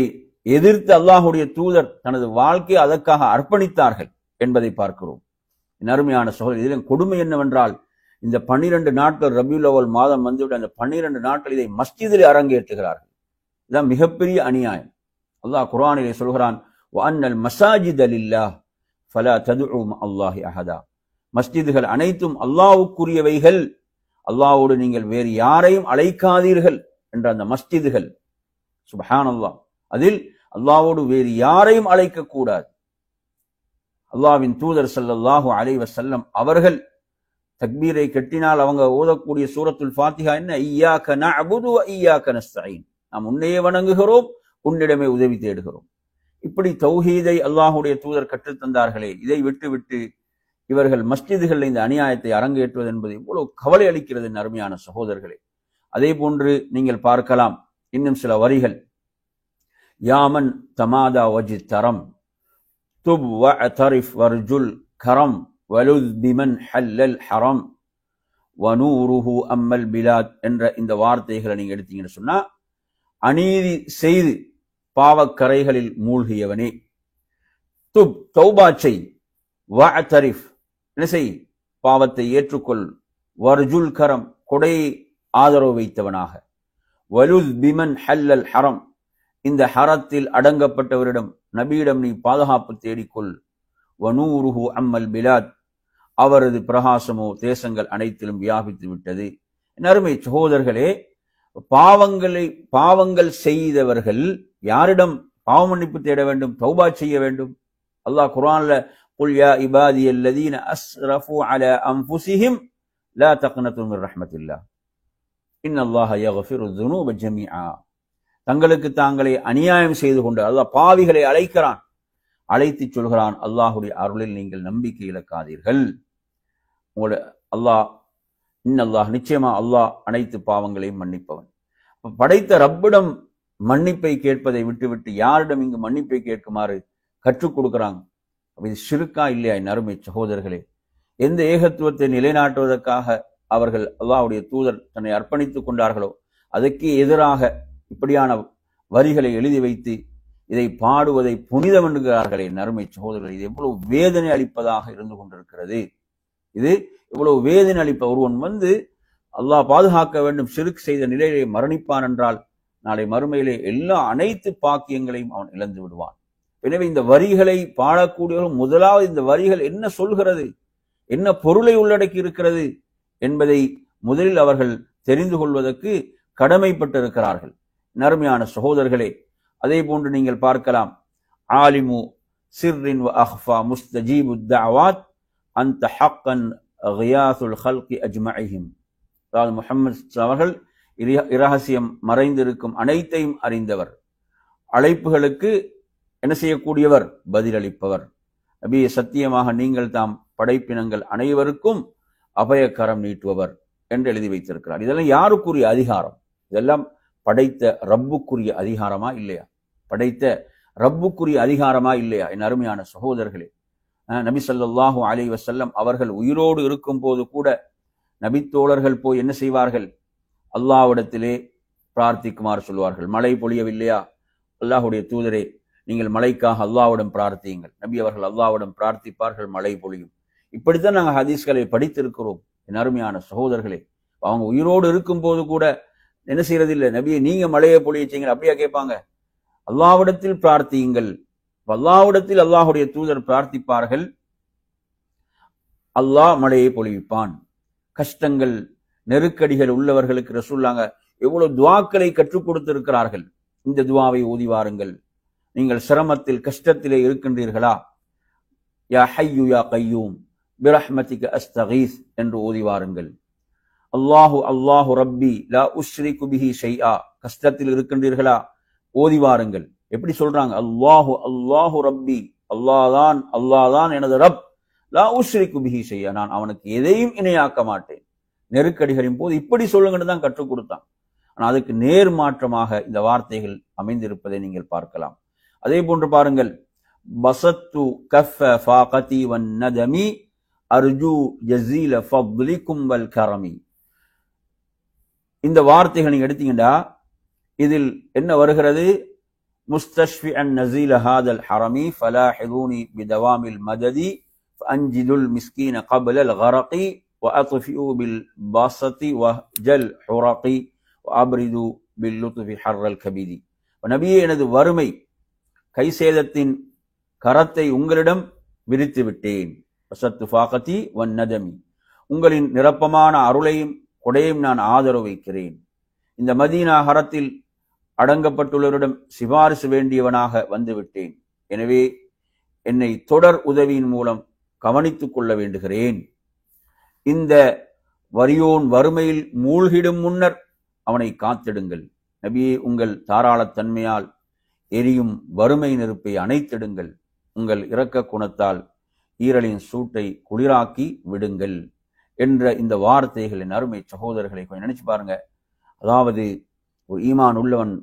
எதிர்த்து அல்லாஹுடைய தூதர் தனது வாழ்க்கையை அதற்காக அர்ப்பணித்தார்கள் என்பதை பார்க்கிறோம். என் அருமையான சகோதரர், இதில் கொடுமை என்னவென்றால், இந்த 12 நாட்கள் ரபியுல் அவ்வல் மாதம் வந்துவிட்டு அந்த 12 நாட்கள் இதை மஸ்ஜிதில் அரங்கேற்றுகிறார்கள். இதுதான் மிகப்பெரிய அநியாயம். அல்லாஹ் குர்ஆனிலே சொல்கிறான், வஅன்னல் மஸாஜித லில்லாஹ் ஃபலா ததுஉ மஅல்லாஹி அஹதா. மஸ்ஜிதுகள் அனைத்தும் அல்லாஹ்வுக்குரியவைகள், அல்லாஹ்வோடு நீங்கள் வேறு யாரையும் அழைக்காதீர்கள் என்ற அந்த மஸ்ஜிதுகள், சுப்ஹானல்லாஹ், அதில் அல்லாஹ்வோடு வேறு யாரையும் அழைக்க கூடாது. அல்லாஹ்வின் தூதர் ஸல்லல்லாஹு அலைஹி வஸல்லம் அவர்கள் தக்பீரை கட்டினால் அவங்க ஓதக்கூடிய சூரத்துல் ஃபாத்திஹா என்ன? இய்யாக நஅபுது வ இய்யாக நஸ்தஈன், நாம் உன்னையே வணங்குகிறோம், உன்னிடமே உதவி தேடுகிறோம். இப்படி தௌஹீதை அல்லாஹ்வுடைய தூதர் கற்றுத் தந்தார்களே, இதை விட்டுவிட்டு இவர்கள் மஸ்ஜிதுகளில் இந்த அநியாயத்தை அரங்கேற்றுவது என்பது இவ்வளவு கவலை அளிக்கிறது அருமையான சகோதரர்களே. அதே போன்று நீங்கள் பார்க்கலாம் இன்னும் சில வரிகள். யாமன் தமாதா வஜி தரம் துப் வஅதரிஃப் வர்ஜுல் கரம் வலுத் பிமன் ஹல்லல் ஹரம் வனூருஹு அம்மல் பிலாத் என்ற இந்த வார்த்தைகளை நீங்க எடுத்தீங்கன்னு சொன்னா, அநீதி செய்து பாவக்கரைகளில் மூழ்கியவனே, துப் தௌபா செய், வஅதரிஃப் என்ன செய், பாவத்தை ஏற்றுக்கொள், வர்ஜுல் கரம் கொடையை ஆதரவு வைத்தவனாக, வலுத் பிமன் ஹல்லல் ஹரம் இந்த ஹரத்தில் அடங்கப்பட்டவரிடம் நபியிடம் நீ பாதுகாப்பு தேடிக்கொள், வனூருஹு அம்மல் பிலாத் அவரது பிரகாசமோ தேசங்கள் அனைத்திலும் வியாபித்து விட்டது. அருமை சகோதரர்களே, பாவங்கள் செய்தவர்கள் யாரிடம் பாவ மன்னிப்பு தேட வேண்டும்? தௌபா செய்ய வேண்டும். அல்லாஹ் குர்ஆன்ல குல் யா இபாதியல்லதீன அஸ்ரஃபு அலா அன்ஃபுஸிஹிம் லா தக்னது மின் ரஹ்மத்தில்லாஹ் இன்னல்லாஹ யக்ஃபிரு ذுனூப ஜமீஆ, தங்களுக்கு தாங்களே அநியாயம் செய்து கொண்டு அல்லாஹ் பாவிகளை அழைக்கிறான், அழைத்து சொல்கிறான், அல்லாஹ்வுடைய அருளில் நீங்கள் நம்பிக்கை இழக்காதீர்கள். உங்களுடைய அல்லாஹ் இன்னல்லாஹ் நிச்சயமா அல்லாஹ் அனைத்து பாவங்களையும் மன்னிப்பவன். படைத்த ரப்பிடம் மன்னிப்பை கேட்பதை விட்டுவிட்டு யாரிடம் இங்கு மன்னிப்பை கேட்குமாறு கற்றுக் கொடுக்கிறாங்க. இது ஷிர்கா இல்லையா? என் அருமை சகோதரர்களே, எந்த ஏகத்துவத்தை நிலைநாட்டுவதற்காக அவர்கள் அல்லாஹ்வுடைய தூதர் தன்னை அர்ப்பணித்துக் கொண்டார்களோ அதற்கு எதிராக இப்படியான வரிகளை எழுதி வைத்து இதை பாடுவதை புனிதம் என்கிறார்களே. என் அருமை சகோதரர்களே, இது எவ்வளவு வேதனை அளிப்பதாக இருந்து கொண்டிருக்கிறது. இது இவ்வளவு வேதனை அளிப்ப ஒருவன் அல்லாஹ் பாதுகாக்க வேண்டும், ஷிர்க் செய்த நிலையிலே மரணிப்பான் என்றால் நாளை மறுமையிலே அனைத்து பாக்கியங்களையும் அவன் இழந்து விடுவான். எனவே இந்த வரிகளை பாடக்கூடியவர்கள் முதலாவது இந்த வரிகள் என்ன சொல்கிறது, என்ன பொருளை உள்ளடக்கி இருக்கிறது என்பதை முதலில் அவர்கள் தெரிந்து கொள்வதற்கு கடமைப்பட்டிருக்கிறார்கள். நறுமையான சகோதரர்களே, அதே போன்று நீங்கள் பார்க்கலாம், ஆலிமு சிர்ரின் வ அஹ்ஃபா முஸ்தஜீபு தஅவாத் அந்த ஹக்கன் கியாசுல் ஹல்கி அஜ்மஇஹிம். அதாவது முஹம்மது அவர்கள் இரகசியம் மறைந்திருக்கும் அனைத்தையும் அறிந்தவர், அழைப்புகளுக்கு என்ன செய்யக்கூடியவர், பதிலளிப்பவர். நபி சத்தியமாக நீங்கள் தாம் படைப்பினங்கள் அனைவருக்கும் அபயக்கரம் நீட்டுபவர் என்று எழுதி வைத்திருக்கிறார். இதெல்லாம் யாருக்குரிய அதிகாரம்? இதெல்லாம் படைத்த ரப்புக்குரிய அதிகாரமா இல்லையா? படைத்த ரப்புக்குரிய அதிகாரமா இல்லையா? என் அருமையான சகோதரர்களே, நபி ஸல்லல்லாஹு அலைஹி வஸல்லம் அவர்கள் உயிரோடு இருக்கும் போது கூட நபித்தோழர்கள் போய் என்ன செய்வார்கள்? அல்லாஹ்விடத்திலே பிரார்த்திக்குமாறு சொல்வார்கள். மழை பொழியவில்லையா? அல்லாஹ்வுடைய தூதரே, நீங்கள் மழைக்காக அல்லாஹ்விடம் பிரார்த்தியுங்கள். நபி அவர்கள் அல்லாஹ்விடம் பிரார்த்திப்பார்கள், மழை பொழியும். இப்படித்தான் நாங்கள் ஹதீஸ்களை படித்திருக்கிறோம். என் அருமையான சகோதரர்களே, அவங்க உயிரோடு இருக்கும் போது கூட என்ன செய்யறது இல்லை, நபியை நீங்க மழையை பொழிய செய்யுங்கள் அப்படியா கேட்பாங்க? அல்லாஹ்விடத்தில் பிரார்த்தியுங்கள். அல்லாஹ்விடத்தில் அல்லாஹ்வுடைய தூதர் பிரார்த்திப்பார்கள், அல்லாஹ் மழையை பொழிவிப்பான். கஷ்டங்கள் நெருக்கடிகள் உள்ளவர்களுக்கு ரசூலுல்லாஹ் எவ்வளவு துஆக்களை கற்றுக் கொடுத்திருக்கிறார்கள். இந்த துஆவை ஓதி வாருங்கள். நீங்கள் சிரமத்தில் கஷ்டத்திலே இருக்கின்றீர்களா? யா ஹய்யு யா கய்யூம் பிரஹ்மதிக அஸ்தகீஸ் என்று ஓதி வாருங்கள். அல்லாஹு அல்லாஹு ரப்பி லா உஷ்ரிகு பிஹி ஷைஆ, கஷ்டத்தில் இருக்கின்றீர்களா? ஓதி வாருங்கள். எப்படி சொல்றாங்க? அல்லாஹு அல்லாஹு ரப்பி, அல்லாஹ்தான் எனது ரப், லா உஷ்ரிகு பிஹி ஷைஆ, நான் அவனுக்கு எதையும் இணையாக்க மாட்டேன். நெருக்கடிகளின் போது இப்படி சொல்லுங்கன்னு தான் கற்றுக் கொடுத்தான். ஆனால் அதுக்கு நேர் மாற்றமாக இந்த வார்த்தைகள் அமைந்திருப்பதை நீங்கள் பார்க்கலாம். அதே போன்று பாருங்கள், பசத்து கஃப ஃபாகதி வன் நதமி அர்ஜு ஜஸீல ஃபத்லிக்கும் வல் கரமி. இந்த வார்த்தைகள் நீங்க எடுத்தீங்கன்னா இதில் என்ன வருகிறது? முஸ்தஷ்ஃபிஅன் நஸீல ஹாதல் ஹரமி ஃபலாஹிதுனி பிதவாமில் மததி ஃபஅன்ஜிதுல் மிஸ்கீன கப்லல் கரகி وأطفئوا بالباسط وجل حرقي وأبردوا باللطف حر الكبد. நபியே, எனது வறுமை கை சேதத்தின் கரத்தை உங்களிடம் விரித்து விட்டேன், வசத்து ஃபாகதி வன் நதமி, உங்களின் நிரப்பமான அருளையும் கொடையும் நான் ஆதரவு வைக்கிறேன். இந்த மதீனா ஹரத்தில் அடங்கப்பட்டுள்ளவரிடம் சிபாரிசு வேண்டியவனாக வந்துவிட்டேன். எனவே என்னை தொடர் உதவியின் மூலம் கவனித்துக் கொள்ள வேண்டுகிறேன். இந்த வறியோன் வறுமையில் மூழ்கிடும் முன்னர் அவனை காத்திடுங்கள். நபியே, உங்கள் தாராளத்தன்மையால் எரியும் வறுமை நெருப்பை அணைத்திடுங்கள். உங்கள் இரக்க குணத்தால் ஈரலின் சூட்டை குளிராக்கி விடுங்கள் என்ற இந்த வார்த்தைகளின் அருமை சகோதரர்களை கொஞ்சம் நினைச்சு பாருங்க. அதாவது ஒரு ஈமான் உள்ளவன்,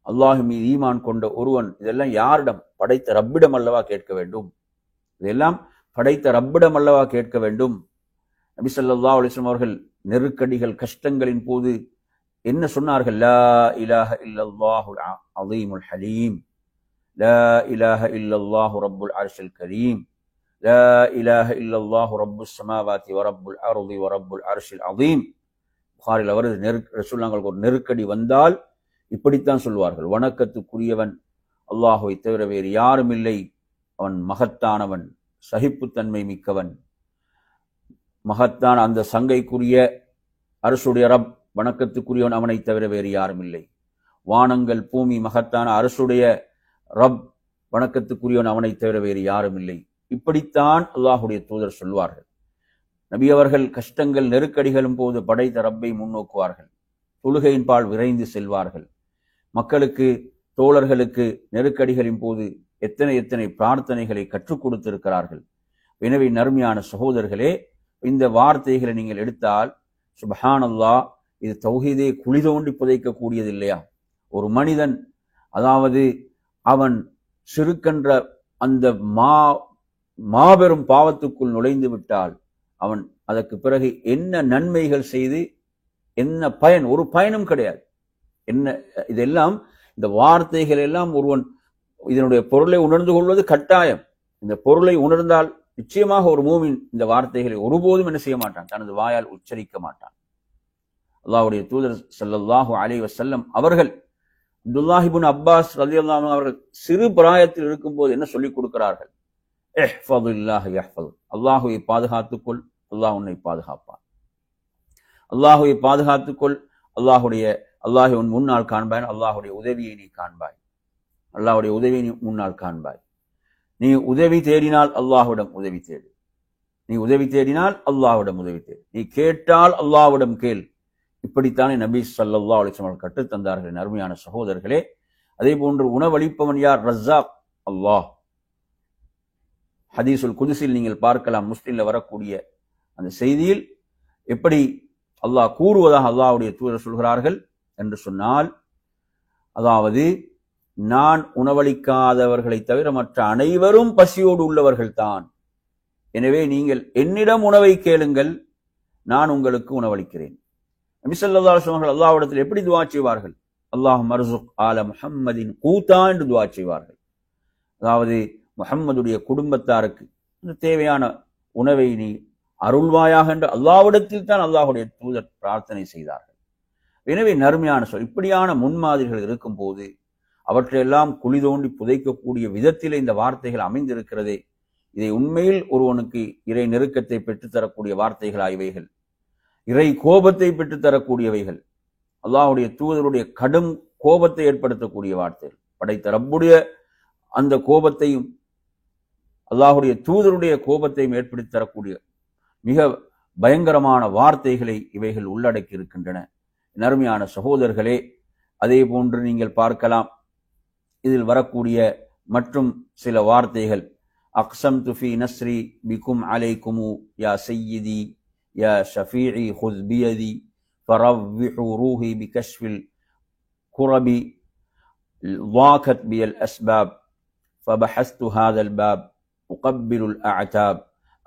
அல்லாஹ் மீது ஈமான் கொண்ட ஒருவன் இதெல்லாம் யாரிடம்? படைத்த ரப்பிடம் அல்லவா கேட்க வேண்டும். இதெல்லாம் படைத்த ரப்பிடம் அல்லவா கேட்க வேண்டும். நபி ஸல்லல்லாஹு அலைஹி வஸல்லம் அவர்கள் நெருக்கடிகள் கஷ்டங்களின் போது என்ன சொன்னார்கள்? லா இலாஹ இல்லல்லாஹுல் அஸீமுல் ஹலீம், லா இலாஹ இல்லல்லாஹு ரப்புல் அர்ஷில் கரீம், லா இலாஹ இல்லல்லாஹு ரப்புஸ் ஸமாவாதி வ ரப்புல் அர்தி வ ரப்புல் அர்ஷில் அஸீம். புகாரில் வருது, ரசூலுல்லாஹ்வுக்கு ஒரு நெருக்கடி வந்தால் இப்படித்தான் சொல்வார்கள், வணக்கத்துக்குரியவன் அல்லாஹுவை தவிர வேறு யாரும் இல்லை, அவன் மகத்தானவன், சகிப்புத்தன்மை மிக்கவன், மகத்தான அந்த சங்கைக்குரிய அரசுடைய ரப், வணக்கத்துக்குரியவன் அவனை தவிர வேறு யாரும் இல்லை. வானங்கள் பூமி மகத்தான அரசுடைய ரப், வணக்கத்துக்குரியவன் அவனை தவிர வேறு யாரும் இல்லை. இப்படித்தான் அல்லாஹுடைய தூதர் சொல்வார்கள். நபி அவர்கள் கஷ்டங்கள் நெருக்கடிகளும் போது படைத்த ரப்பை முன்னோக்குவார்கள். தொழுகையின் பால் விரைந்து செல்வார்கள். மக்களுக்கு, தோழர்களுக்கு நெருக்கடிகளின் போது எத்தனை எத்தனை பிரார்த்தனைகளை கற்றுக் கொடுத்திருக்கிறார்கள். எனவே நறுமையான சகோதரர்களே, இந்த வார்த்தைகளை நீங்கள் எடுத்தால் சுப்ஹானல்லாஹ், இது தௌஹீதே குழி தோண்டி புதைக்கக்கூடியது இல்லையா? ஒரு மனிதன், அதாவது அவன் சிறுக்கென்ற அந்த மாபெரும் பாவத்துக்குள் நுழைந்து விட்டால் அவன் அதற்கு பிறகு என்ன நன்மைகள் செய்து என்ன பயன்? ஒரு பயனும் கிடையாது. என்ன இதெல்லாம், இந்த வார்த்தைகள் எல்லாம் ஒருவன் இதனுடைய பொருளை உணர்ந்து கொள்வது கட்டாயம். இந்த பொருளை உணர்ந்தால் நிச்சயமாக ஒரு மூமின் இந்த வார்த்தைகளை ஒருபோதும் என்ன செய்ய மாட்டான், தனது வாயால் உச்சரிக்க மாட்டான். அல்லாஹ்வுடைய தூதர் ஸல்லல்லாஹு அலைஹி வஸல்லம் அவர்கள், அப்துல்லாஹ் இப்னு அப்பாஸ் ரலியல்லாஹு அன்ஹு அவர்கள் சிறு பிராயத்தில் இருக்கும்போது என்ன சொல்லிக் கொடுக்கிறார்கள்? இஹ்ஃபதுல்லாஹ் யஹ்ஃபது, அல்லாஹ்வை பாதுகாத்துக்கொள், அல்லாஹ் உன்னை பாதுகாப்பான். அல்லாஹ்வை பாதுகாத்துக்கொள், அல்லாஹ்வை உன் முன்னால் காண்பாய், அல்லாஹ்வுடைய உதவியை நீ காண்பாய், அல்லாஹ்வுடைய உதவியை நீ முன்னால் காண்பாய். நீ உதவி தேடினால் அல்லாஹ்விடம் உதவி தேடு, நீ உதவி தேடினால் அல்லாஹ்விடம் உதவி தேடு, நீ கேட்டால் அல்லாஹ்விடம் கேள். இப்படித்தானே நபி ஸல்லல்லாஹு அலைஹி வஸல்லம் கற்றுத் தந்தார்கள். அருமையான சகோதரர்களே, அதே போன்று உணவளிப்பவன் யார்? ரஸாக், அல்லாஹ். ஹதீஸுல் குதுஸில் நீங்கள் பார்க்கலாம், முஸ்லிம்ல வரக்கூடிய அந்த செய்தியில் எப்படி அல்லாஹ் கூறுவதாக அல்லாஹ்வுடைய தூதர் சொல்கிறார்கள் என்று சொன்னால், அதாவது நான் உணவளிக்காதவர்களை தவிர மற்ற அனைவரும் பசியோடு உள்ளவர்கள் தான். எனவே நீங்கள் என்னிடம் உணவை கேளுங்கள், நான் உங்களுக்கு உணவளிக்கிறேன். நபி ஸல்லல்லாஹு அலைஹி வஸல்லம் அல்லாஹ்விடத்தில் எப்படி துஆ செய்வார்கள்? அல்லாஹ் மர்சுக் ஆல முஹம்மதின் கூத்தா என்று துஆ செய்வார்கள். அதாவது முஹம்மதுடைய குடும்பத்தாருக்கு தேவையான உணவை நீ அருள்வாயாக என்று அல்லாஹ்விடத்தில் தான் அல்லாஹ்வுடைய தூதர் பிரார்த்தனை செய்தார்கள். எனவே நறுமையான இப்படியான முன்மாதிரிகள் இருக்கும் போது அவற்றையெல்லாம் குழி தோண்டி புதைக்கக்கூடிய விதத்திலே இந்த வார்த்தைகள் அமைந்திருக்கிறதே, இதை உண்மையில் ஒருவனுக்கு இறை நெருக்கத்தை பெற்றுத்தரக்கூடிய வார்த்தைகள் ஆய்வைகள், இறை கோபத்தை பெற்றுத்தரக்கூடியவைகள், அல்லாஹ்வுடைய தூதருடைய கடும் கோபத்தை ஏற்படுத்தக்கூடிய வார்த்தைகள், படைத்த ரப்புடைய அந்த கோபத்தையும் அல்லாஹ்வுடைய தூதருடைய கோபத்தையும் ஏற்படுத்தி தரக்கூடிய மிக பயங்கரமான வார்த்தைகளை இவைகள் உள்ளடக்கி இருக்கின்றன. நறுமையான சகோதரர்களே, அதே போன்று நீங்கள் பார்க்கலாம், இதில் வரக்கூடிய மற்றும் சில வார்த்தைகள், அக்ஸம்து ஃபீ நஸ்ரி பிகும் அலைக்குமு யா சய்யிதி யா ஷஃபீஇ ஹுஸ் பியதி ஃபரவ்விஹு ரூஹி பிகஷ்ஃபில் குரபி ضاقت بي الأسباب فبحثت هذا الباب أقبل الأعتاب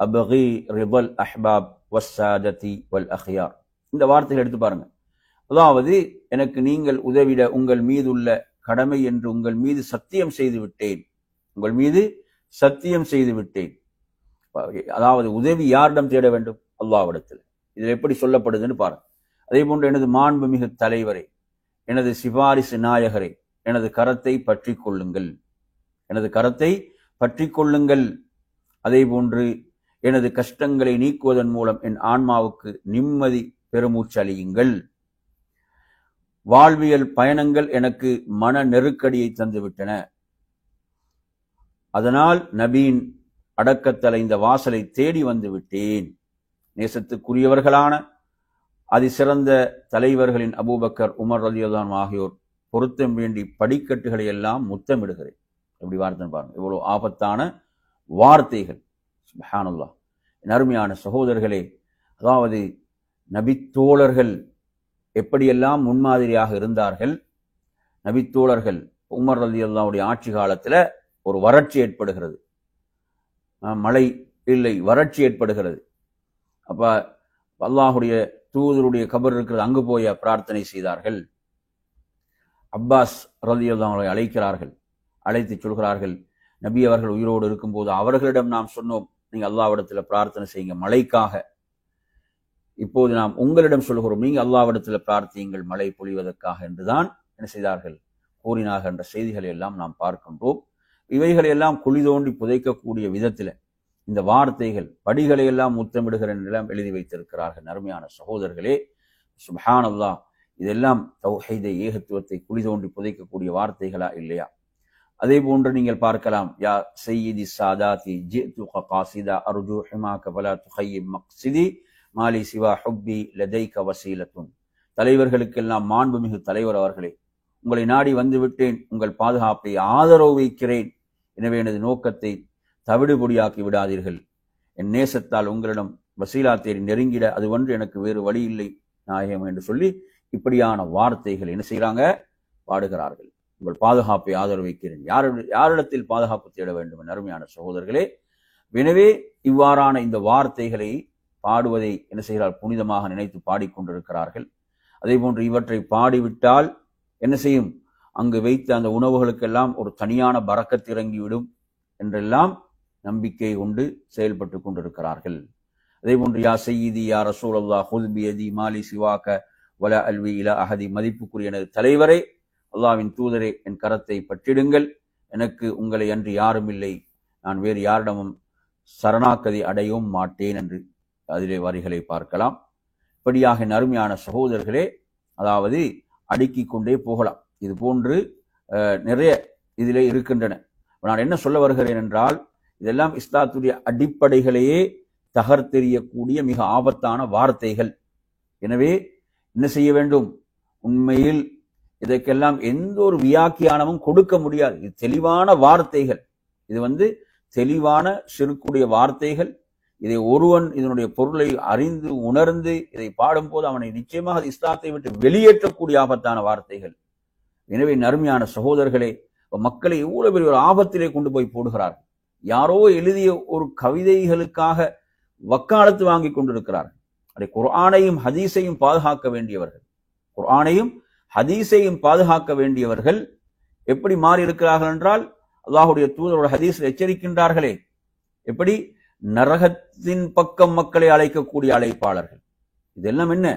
أبغي رضا الأحباب والسادة والأخيار. இந்த வார்த்தைகள் எடுத்து பாருங்க. அதாவது, எனக்கு நீங்கள் உதவிட உங்கள் மீது உள்ள கடமை என்று உங்கள் மீது சத்தியம் செய்து விட்டேன், உங்கள் மீது சத்தியம் செய்து விட்டேன். அதாவது உதவி யாரிடம் தேட வேண்டும்? அல்லாஹ்விடத்தில். இதில் எப்படி சொல்லப்படுதுன்னு பாருங்க. அதே போன்று, எனது மாண்புமிகு தலைவரே, எனது சிபாரிசு நாயகரே, எனது கரத்தை பற்றி கொள்ளுங்கள், எனது கரத்தை பற்றி கொள்ளுங்கள். அதே போன்று, எனது கஷ்டங்களை நீக்குவதன் மூலம் என் ஆன்மாவுக்கு நிம்மதி பெருமூச்சளியுங்கள். வாழ்வியல் பயணங்கள் எனக்கு மன நெருக்கடியை தந்துவிட்டன. அதனால் நபியின் அடக்கத்தலை இந்த வாசலை தேடி வந்து விட்டேன். நேசத்துக்குரியவர்களான அதிசிறந்த தலைவர்களின் அபூபக்கர், உமர் ரலியல்லாஹு அன்ஹு ஆகியோர் பொருத்தம் வேண்டி படிக்கட்டுகளை எல்லாம் முத்தமிடுகிறேன். எப்படி வார்த்தை பாருங்க, இவ்வளவு ஆபத்தான வார்த்தைகள். சுப்ஹானல்லாஹ். அருமையான சகோதரர்களே, அதாவது நபித்தோழர்கள் எப்படியெல்லாம் முன்மாதிரியாக இருந்தார்கள். நபித்தோழர்கள் உமர் ரலியல்லாஹுடைய ஆட்சி காலத்துல ஒரு வறட்சி ஏற்படுகிறது, மழை இல்லை, வறட்சி ஏற்படுகிறது. அப்ப அல்லாஹுடைய தூதருடைய கபர் இருக்கிறது, அங்கு போய் பிரார்த்தனை செய்தார்கள். அப்பாஸ் ரலியல்லாஹு அன்ஹு அழைக்கிறார்கள், அழைத்து சொல்கிறார்கள், நபி அவர்கள் உயிரோடு இருக்கும்போது அவர்களிடம் நாம் சொன்னோம், நீங்க அல்லாஹ்விடத்தில் பிரார்த்தனை செய்யுங்க மழைக்காக. இப்போது நாம் உங்களிடம் சொல்கிறோம், நீங்க அல்லாஹ்விடத்தில் பிரார்த்தியுங்கள் மழை பொழிவதற்காக என்றுதான் என்ன செய்தார்கள், கூறினார்கள் என்ற செய்திகளை எல்லாம் நாம் பார்க்கின்றோம். இவைகளை எல்லாம் குழி தோண்டி புதைக்கக்கூடிய விதத்தில் இந்த வார்த்தைகள் படிகளை எல்லாம் முத்தமிடுகிற நிலம் எழுதி வைத்திருக்கிறார்கள். அருமையான சகோதரர்களே, சுப்ஹானல்லாஹ், இதெல்லாம் தௌஹீதை, ஏகத்துவத்தை குழி தோண்டி புதைக்கக்கூடிய வார்த்தைகளா இல்லையா? அதே போன்று நீங்கள் பார்க்கலாம், யா சய்யிதி சாதாதி ஜிதுக காசிதா அர்ஜு ஹிமாக வலா துஹய்யிப் மக்சிதி மாலி சிவா ஹுப்பி லதைக வசீலத்துன். தலைவர்களுக்கெல்லாம் மாண்புமிகு தலைவர் அவர்களே, உங்களை நாடி வந்துவிட்டேன், உங்கள் பாதுகாப்பை ஆதரவு வைக்கிறேன், எனவே எனது நோக்கத்தை தவிடுபொடியாக்கி விடாதீர்கள். என் நேசத்தால் உங்களிடம் வசீலா தேடி நெருங்கிட அது ஒன்று எனக்கு வேறு வழி இல்லை நாயகம் என்று சொல்லி இப்படியான வார்த்தைகள் என்ன செய்கிறாங்க, பாடுகிறார்கள். உங்கள் பாதுகாப்பை ஆதரவு வைக்கிறேன். யாரிடத்தில் பாதுகாப்பு தேட வேண்டும்? அருமையான சகோதரர்களே, எனவே இவ்வாறான இந்த வார்த்தைகளை பாடுவதை என்ன செய்கிறார், புனிதமாக நினைத்து பாடிக்கொண்டிருக்கிறார்கள். அதே போன்று இவற்றை பாடிவிட்டால் என்ன செய்யும், அங்கு வைத்த அந்த உணவுகளுக்கெல்லாம் ஒரு தனியான பரக்கத் இறங்கிவிடும் என்றெல்லாம் நம்பிக்கை கொண்டு செயல்பட்டு கொண்டிருக்கிறார்கள். அதே போன்று யா சய்யிதி யா ரசூலல்லாஹ் ஹுத் பியதி மாலி சிவாக வல அல்வி இலா அஹதி. மதிப்புக்குரிய எனது தலைவரே, அல்லாஹ்வின் தூதரே, என் கரத்தை பற்றிடுங்கள், எனக்கு உங்களை அன்றி யாரும் இல்லை, நான் வேறு யாரிடமும் சரணாக்கதி அடையவும் மாட்டேன் என்று அதிலே வரிகளை பார்க்கலாம். இப்படியாக அருமையான சகோதரர்களே, அதாவது அடுக்கிக் கொண்டே போகலாம். இது போன்று நிறைய இதிலே இருக்கின்றன. நான் என்ன சொல்ல வருகிறேன் என்றால், இதெல்லாம் இஸ்லாத்துடைய அடிப்படைகளையே தகர்த்தெறியக்கூடிய மிக ஆபத்தான வார்த்தைகள். எனவே என்ன செய்ய வேண்டும், உண்மையில் இதற்கெல்லாம் எந்த ஒரு வியாக்கியானமும் கொடுக்க முடியாது. இது தெளிவான வார்த்தைகள், இது தெளிவான ஷிர்க்குடைய வார்த்தைகள். இதை ஒருவன் இதனுடைய பொருளை அறிந்து உணர்ந்து இதை பாடும்போது அவனை நிச்சயமாக இஸ்லாத்தை விட்டு வெளியேற்றக்கூடிய ஆபத்தான வார்த்தைகள். எனவே அருமையான சகோதரர்களே, மக்களை எவ்வளவு பெரிய ஒரு ஆபத்திலே கொண்டு போய் போடுகிறார்கள். யாரோ எழுதிய ஒரு கவிதைகளுக்காக வக்காலத்து வாங்கி கொண்டிருக்கிறார்கள். அதை குர்ஆனையும் ஹதீஸையும் பாதுகாக்க வேண்டியவர்கள், குர்ஆனையும் ஹதீஸையும் பாதுகாக்க வேண்டியவர்கள் எப்படி மாறி இருக்கிறார்கள் என்றால், அல்லாஹுடைய தூதரோட ஹதீஸில் எச்சரிக்கின்றார்களே, எப்படி நரகத்தின் பக்கம் மக்களை அழைக்கக்கூடிய அழைப்பாளர்கள். இதெல்லாம் என்ன,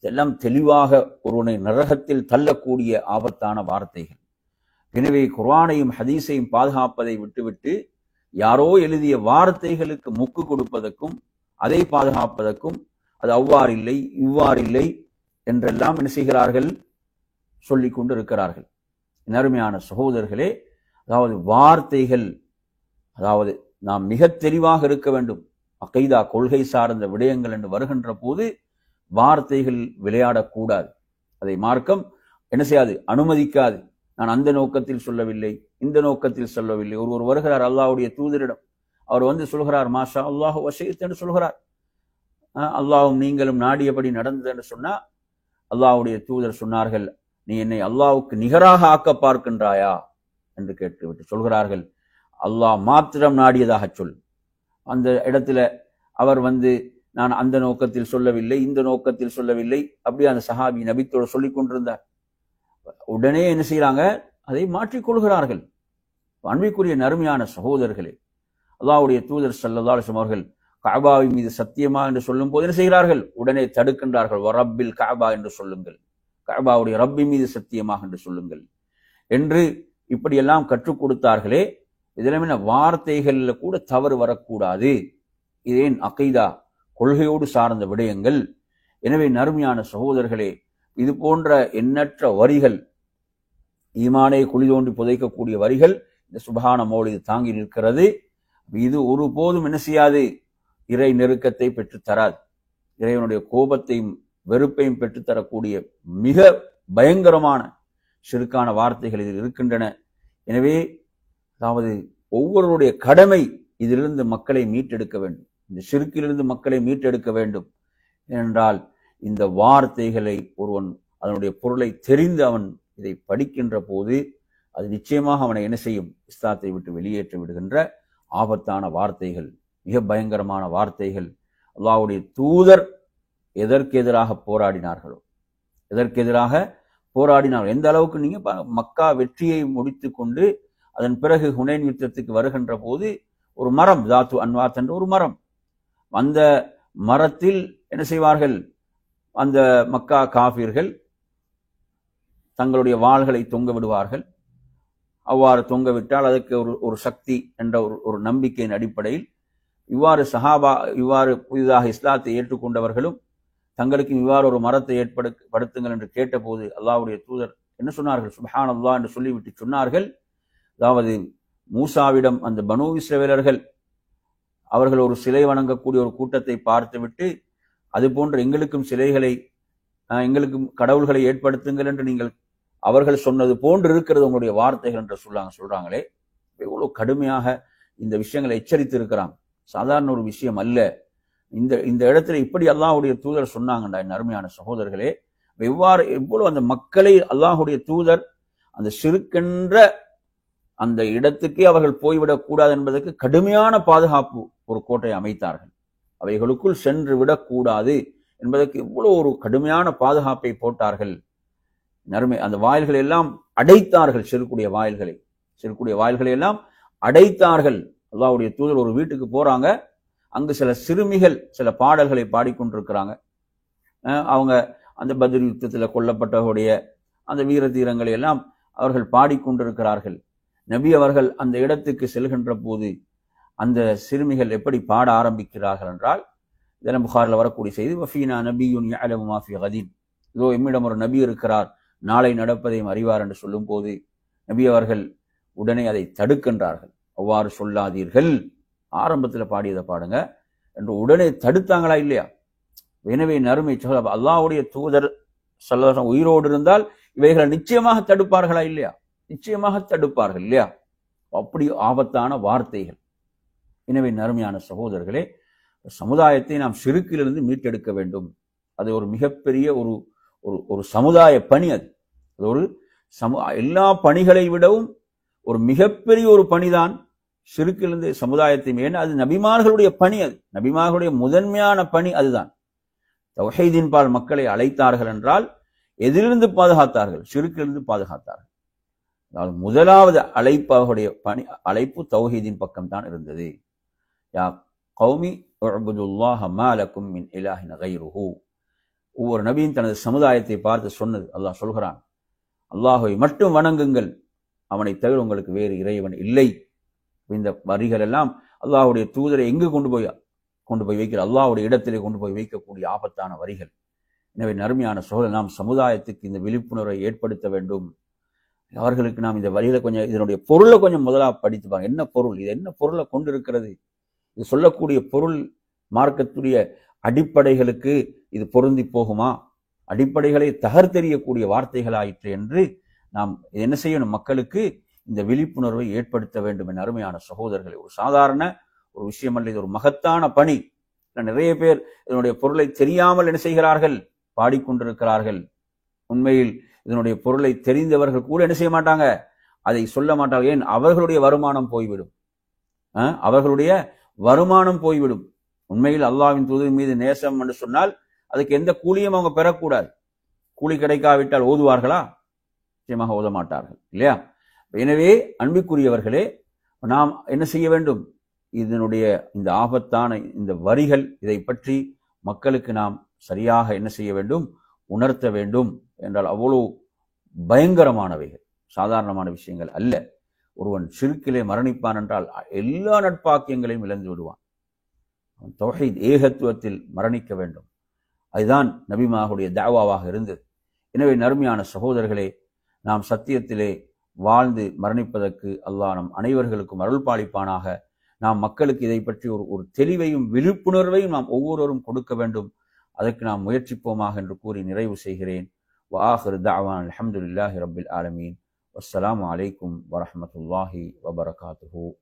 இதெல்லாம் தெளிவாக ஒருவனை நரகத்தில் தள்ளக்கூடிய ஆபத்தான வார்த்தைகள். எனவே குர்ஆனையும் ஹதீஸையும் பாதுகாப்பதை விட்டுவிட்டு யாரோ எழுதிய வார்த்தைகளுக்கு முக்கு கொடுப்பதற்கும் அதை பாதுகாப்பதற்கும் அது அவ்வாறில்லை இவ்வாறில்லை என்றெல்லாம் என்ன செய்கிறார்கள், சொல்லிக் கொண்டு இருக்கிறார்கள். அருமையான சகோதரர்களே, அதாவது வார்த்தைகள், அதாவது நாம் மிக தெளிவாக இருக்க வேண்டும். அகைதா, கொள்கை சார்ந்த விடயங்கள் என்று வருகின்ற போது வார்த்தைகள் விளையாடக்கூடாது. அதை மார்க்கம் என்ன செய்யாது, அனுமதிக்காது. நான் அந்த நோக்கத்தில் சொல்லவில்லை, இந்த நோக்கத்தில் சொல்லவில்லை. ஒருவர் வருகிறார் அல்லாஹ்வுடைய தூதரிடம், அவர் சொல்கிறார் மாஷா அல்லாஹு வஷீத் என்று சொல்கிறார், அல்லாஹும் நீங்களும் நாடியபடி நடந்தது என்று சொன்னா, அல்லாஹ்வுடைய தூதர் சொன்னார்கள், நீ என்னை அல்லாஹ்வுக்கு நிகராக ஆக்க பார்க்கின்றாயா என்று கேட்டுவிட்டு சொல்கிறார்கள், அல்லாஹ் மாத்திரம் நாடியதாக சொல். அந்த இடத்துல அவர் நான் அந்த நோக்கத்தில் சொல்லவில்லை, இந்த நோக்கத்தில் சொல்லவில்லை, அப்படி அந்த சஹாபி நபித்தோடு சொல்லிக் கொண்டிருந்தார். உடனே என்ன செய்யறாங்க, அதை மாற்றிக்கொள்கிறார்கள். அன்பிற்குரிய அருமையான சகோதரர்களே, அல்லாஹ்வுடைய தூதர் ஸல்லல்லாஹு அலைஹி வஸல்லம் அவர்கள் கஅபாவின் மீது சத்தியமா என்று சொல்லும் போது என்ன செய்கிறார்கள், உடனே தடுக்கின்றார்கள். வரப்பில் கஅபா என்று சொல்லுங்கள், கஅபாவுடைய ரப்பி மீது சத்தியமாக என்று சொல்லுங்கள் என்று இப்படியெல்லாம் கற்றுக் கொடுத்தார்களே. இதில் என்ன, வார்த்தைகள்ல கூட தவறு வரக்கூடாது. இதேன் அகைதா, கொள்கையோடு சார்ந்த விடயங்கள். எனவே நறுமையான சகோதரர்களே, இது போன்ற எண்ணற்ற வரிகள், ஈமானை குழி தோண்டி புதைக்கக்கூடிய வரிகள் இந்த சுபஹான மௌலிது தாங்கி நிற்கிறது. இது ஒருபோதும் என்ன செய்யாது? இறை நெருக்கத்தை பெற்றுத்தராது. இறைவனுடைய கோபத்தையும் வெறுப்பையும் பெற்றுத்தரக்கூடிய மிக பயங்கரமான ஷிர்கான வார்த்தைகள் இதில் இருக்கின்றன. எனவே அதாவது ஒவ்வொருவருடைய கடமை இதிலிருந்து மக்களை மீட்டெடுக்க வேண்டும், இந்த ஷிர்கிலிருந்து மக்களை மீட்டெடுக்க வேண்டும். ஏனென்றால் இந்த வார்த்தைகளை ஒருவன் அதனுடைய பொருளை தெரிந்து அவன் இதை படிக்கின்ற போது அது நிச்சயமாக அவனை என்ன செய்யும்? இஸ்லாத்தை விட்டு வெளியேற்றி விடுகின்ற ஆபத்தான வார்த்தைகள், மிக பயங்கரமான வார்த்தைகள். அல்லாஹ்வுடைய தூதர் எதற்கு எதிராக போராடினார்களோ, எந்த அளவுக்கு நீங்க மக்கா வெற்றியை முடித்து கொண்டு அதன் பிறகு ஹுனைன் யுத்தத்துக்கு வருகின்ற போது ஒரு மரம், தாத்து அன்வாத் என்ற ஒரு மரம், அந்த மரத்தில் என்ன செய்வார்கள்? அந்த மக்கா காஃபிர்கள் தங்களுடைய வாள்களை தொங்க விடுவார்கள். அவ்வாறு தொங்கவிட்டால் அதற்கு ஒரு சக்தி என்ற ஒரு நம்பிக்கையின் அடிப்படையில் இவ்வாறு புதிதாக இஸ்லாத்தை ஏற்றுக்கொண்டவர்களும் தங்களுக்கு இவ்வாறு ஒரு மரத்தை ஏற்படுத்துங்கள் என்று கேட்டபோது அல்லாஹ்வுடைய தூதர் என்ன சொன்னார்கள்? சுப்ஹானல்லாஹ் என்று சொல்லிவிட்டு சொன்னார்கள், அதாவது மூசாவிடம் அந்த பனூ இஸ்ரவேலர்கள் அவர்கள் ஒரு சிலை வணங்கக்கூடிய ஒரு கூட்டத்தை பார்த்துவிட்டு, அது போன்ற எங்களுக்கும் சிலைகளை, எங்களுக்கும் கடவுள்களை ஏற்படுத்துங்கள் என்று நீங்கள் அவர்கள் சொன்னது போன்று இருக்கிறது உங்களுடைய வார்த்தைகள் என்று சொல்றாங்களே, எவ்வளவு கடுமையாக இந்த விஷயங்களை எச்சரித்து இருக்கிறாங்க. சாதாரண ஒரு விஷயம் அல்ல. இந்த இடத்துல இப்படி அல்லாஹ்வுடைய தூதர் சொன்னாங்கண்டா என் அருமையான சகோதரர்களே, எவ்வளவு அந்த மக்களை அல்லாஹ்வுடைய தூதர் அந்த ஷிர்கென்ற அந்த இடத்துக்கே அவர்கள் போய்விடக் கூடாது என்பதற்கு கடுமையான பாதுகாப்பு ஒரு கோட்டையை அமைத்தார்கள். அவைகளுக்குள் சென்று விடக்கூடாது என்பதற்கு இவ்வளவு ஒரு கடுமையான பாதுகாப்பை போட்டார்கள். அந்த வாயில்களை எல்லாம் அடைத்தார்கள். ஷிர்குடைய வாயில்களை எல்லாம் அடைத்தார்கள். அல்லாஹ்வுடைய தூதர் ஒரு வீட்டுக்கு போறாங்க, அங்கு சில சிறுமிகள் சில பாடல்களை பாடிக்கொண்டிருக்கிறாங்க. அவங்க அந்த பத்ர் யுத்தத்தில் கொல்லப்பட்டவருடைய அந்த வீர தீரங்களை எல்லாம் அவர்கள் பாடிக்கொண்டிருக்கிறார்கள். நபி அவர்கள் அந்த இடத்துக்கு செல்கின்ற போது அந்த சிறுமிகள் எப்படி பாட ஆரம்பிக்கிறார்கள் என்றால், இதெல்லாம் புகாரில் வரக்கூடிய செய்தி, வஃபீனா நபியுன் யஅலமு மா ஃபீ கதீன், இதோ எம்மிடம் ஒரு நபி இருக்கிறார், நாளை நடப்பதையும் அறிவார் என்று சொல்லும் போது நபி அவர்கள் உடனே அதை தடுக்கின்றார்கள். அவ்வாறு சொல்லாதீர்கள், ஆரம்பத்தில் பாடியதை பாடுங்க என்று உடனே தடுத்தாங்களா இல்லையா? எனவே நறுமை அல்லாஹ்வுடைய தூதர் ஸல்லல்லாஹு உயிரோடு இருந்தால் இவைகளை நிச்சயமாக தடுப்பார்களா இல்லையா? நிச்சயமாக தடுப்பார்கள் இல்லையா? அப்படி ஆபத்தான வார்த்தைகள். எனவே நறுமையான சகோதரர்களே, சமுதாயத்தை நாம் ஷிர்கிலிருந்து மீட்டெடுக்க வேண்டும். அது ஒரு மிகப்பெரிய ஒரு சமுதாய பணி. அது ஒரு எல்லா பணிகளை விடவும் ஒரு மிகப்பெரிய ஒரு பணிதான் ஷிர்கிலிருந்து சமுதாயத்தை. ஏன்னா அது நபிமார்களுடைய பணி, அது நபிமார்களுடைய முதன்மையான பணி. அதுதான் தௌஹீதின் பால் மக்களை அழைத்தார்கள் என்றால் எதிலிருந்து பாதுகாத்தார்கள்? ஷிர்கிலிருந்து பாதுகாத்தார்கள். அதாவது முதலாவது அழைப்பு தௌஹீதின் பக்கம் தான் இருந்தது. யா கௌமி உஅ்புதுல்லாஹ மா லகும் மின் இலாஹின் கைருஹு. ஒவ்வொரு நபியும் தனது சமுதாயத்தை பார்த்து சொன்னது. அல்லாஹ் சொல்கிறான், அல்லாஹ்வை மட்டும் வணங்குங்கள், அவனை தவிர உங்களுக்கு வேறு இறைவன் இல்லை. இந்த வரிகள் எல்லாம் அல்லாஹ்வுடைய தூதரை எங்கு கொண்டு போய் வைக்கிற? அல்லாஹ்வுடைய இடத்திலே கொண்டு போய் வைக்கக்கூடிய ஆபத்தான வரிகள். எனவே நறுமையான சோழர், நாம் சமுதாயத்துக்கு இந்த விழிப்புணர்வை ஏற்படுத்த வேண்டும். அவர்களுக்கு நாம் இந்த வரிகளை கொஞ்சம், இதனுடைய பொருளை கொஞ்சம் முதலாக படித்துப்பாங்க. என்ன பொருள், இது என்ன பொருளை கொண்டிருக்கிறது, இது சொல்லக்கூடிய பொருள் மார்க்கத்துடைய அடிப்படைகளுக்கு இது பொருந்தி போகுமா, அடிப்படைகளை தகர்த்தெறியக்கூடிய வார்த்தைகளாயிற்று என்று நாம் என்ன செய்யணும்? மக்களுக்கு இந்த விழிப்புணர்வை ஏற்படுத்த வேண்டும். என் அருமையான சகோதரர்களை, ஒரு சாதாரண ஒரு விஷயம் அல்ல, இது ஒரு மகத்தான பணி. நிறைய பேர் இதனுடைய பொருளை தெரியாமல் என்ன செய்கிறார்கள்? பாடிக்கொண்டிருக்கிறார்கள். உண்மையில் இதனுடைய பொருளை தெரிந்தவர்கள் கூட என்ன செய்ய மாட்டாங்க? அதை சொல்ல மாட்டார்கள். ஏன்? அவர்களுடைய வருமானம் போய்விடும். உண்மையில் அல்லாஹ்வின் தூதரின் மீது நேசம் என்று சொன்னால் அதுக்கு எந்த கூலியும் அவங்க பெறக்கூடாது. கூலி கிடைக்காவிட்டால் ஓதுவார்களா? நிச்சயமாக ஓத மாட்டார்கள் இல்லையா? எனவே அன்பிற்குரியவர்களே, நாம் என்ன செய்ய வேண்டும்? இதனுடைய இந்த ஆபத்தான இந்த வரிகள், இதை பற்றி மக்களுக்கு நாம் சரியாக என்ன செய்ய வேண்டும்? உணர்த்த வேண்டும். என்றால் அவ்வளவு பயங்கரமானவைகள், சாதாரணமான விஷயங்கள் அல்ல. ஒருவன் ஷிர்கிலே மரணிப்பான் என்றால் எல்லா நட்பாக்கியங்களையும் இழந்து விடுவான். தௌஹீத் ஏகத்துவத்தில் மரணிக்க வேண்டும். அதுதான் நபிமாவுடைய தஅவாவாக இருந்தது. எனவே நறுமையான சகோதரர்களே, நாம் சத்தியத்திலே வாழ்ந்து மரணிப்பதற்கு அல்லாஹ் நம் அனைவர்களுக்கும் அருள் பாலிப்பானாக. நாம் மக்களுக்கு இதை பற்றி ஒரு தெளிவையும் விழிப்புணர்வையும் நாம் ஒவ்வொருவரும் கொடுக்க வேண்டும். அதற்கு நாம் முயற்சிப்போமாக என்று கூறி நிறைவு செய்கிறேன். வஆகிரு தஅவானா அல்ஹம்துலில்லாஹி ரப்பில் ஆலமீன். வஸ்ஸலாமு அலைக்கும் வரஹ்மத்துல்லாஹி வபரகாத்துஹு.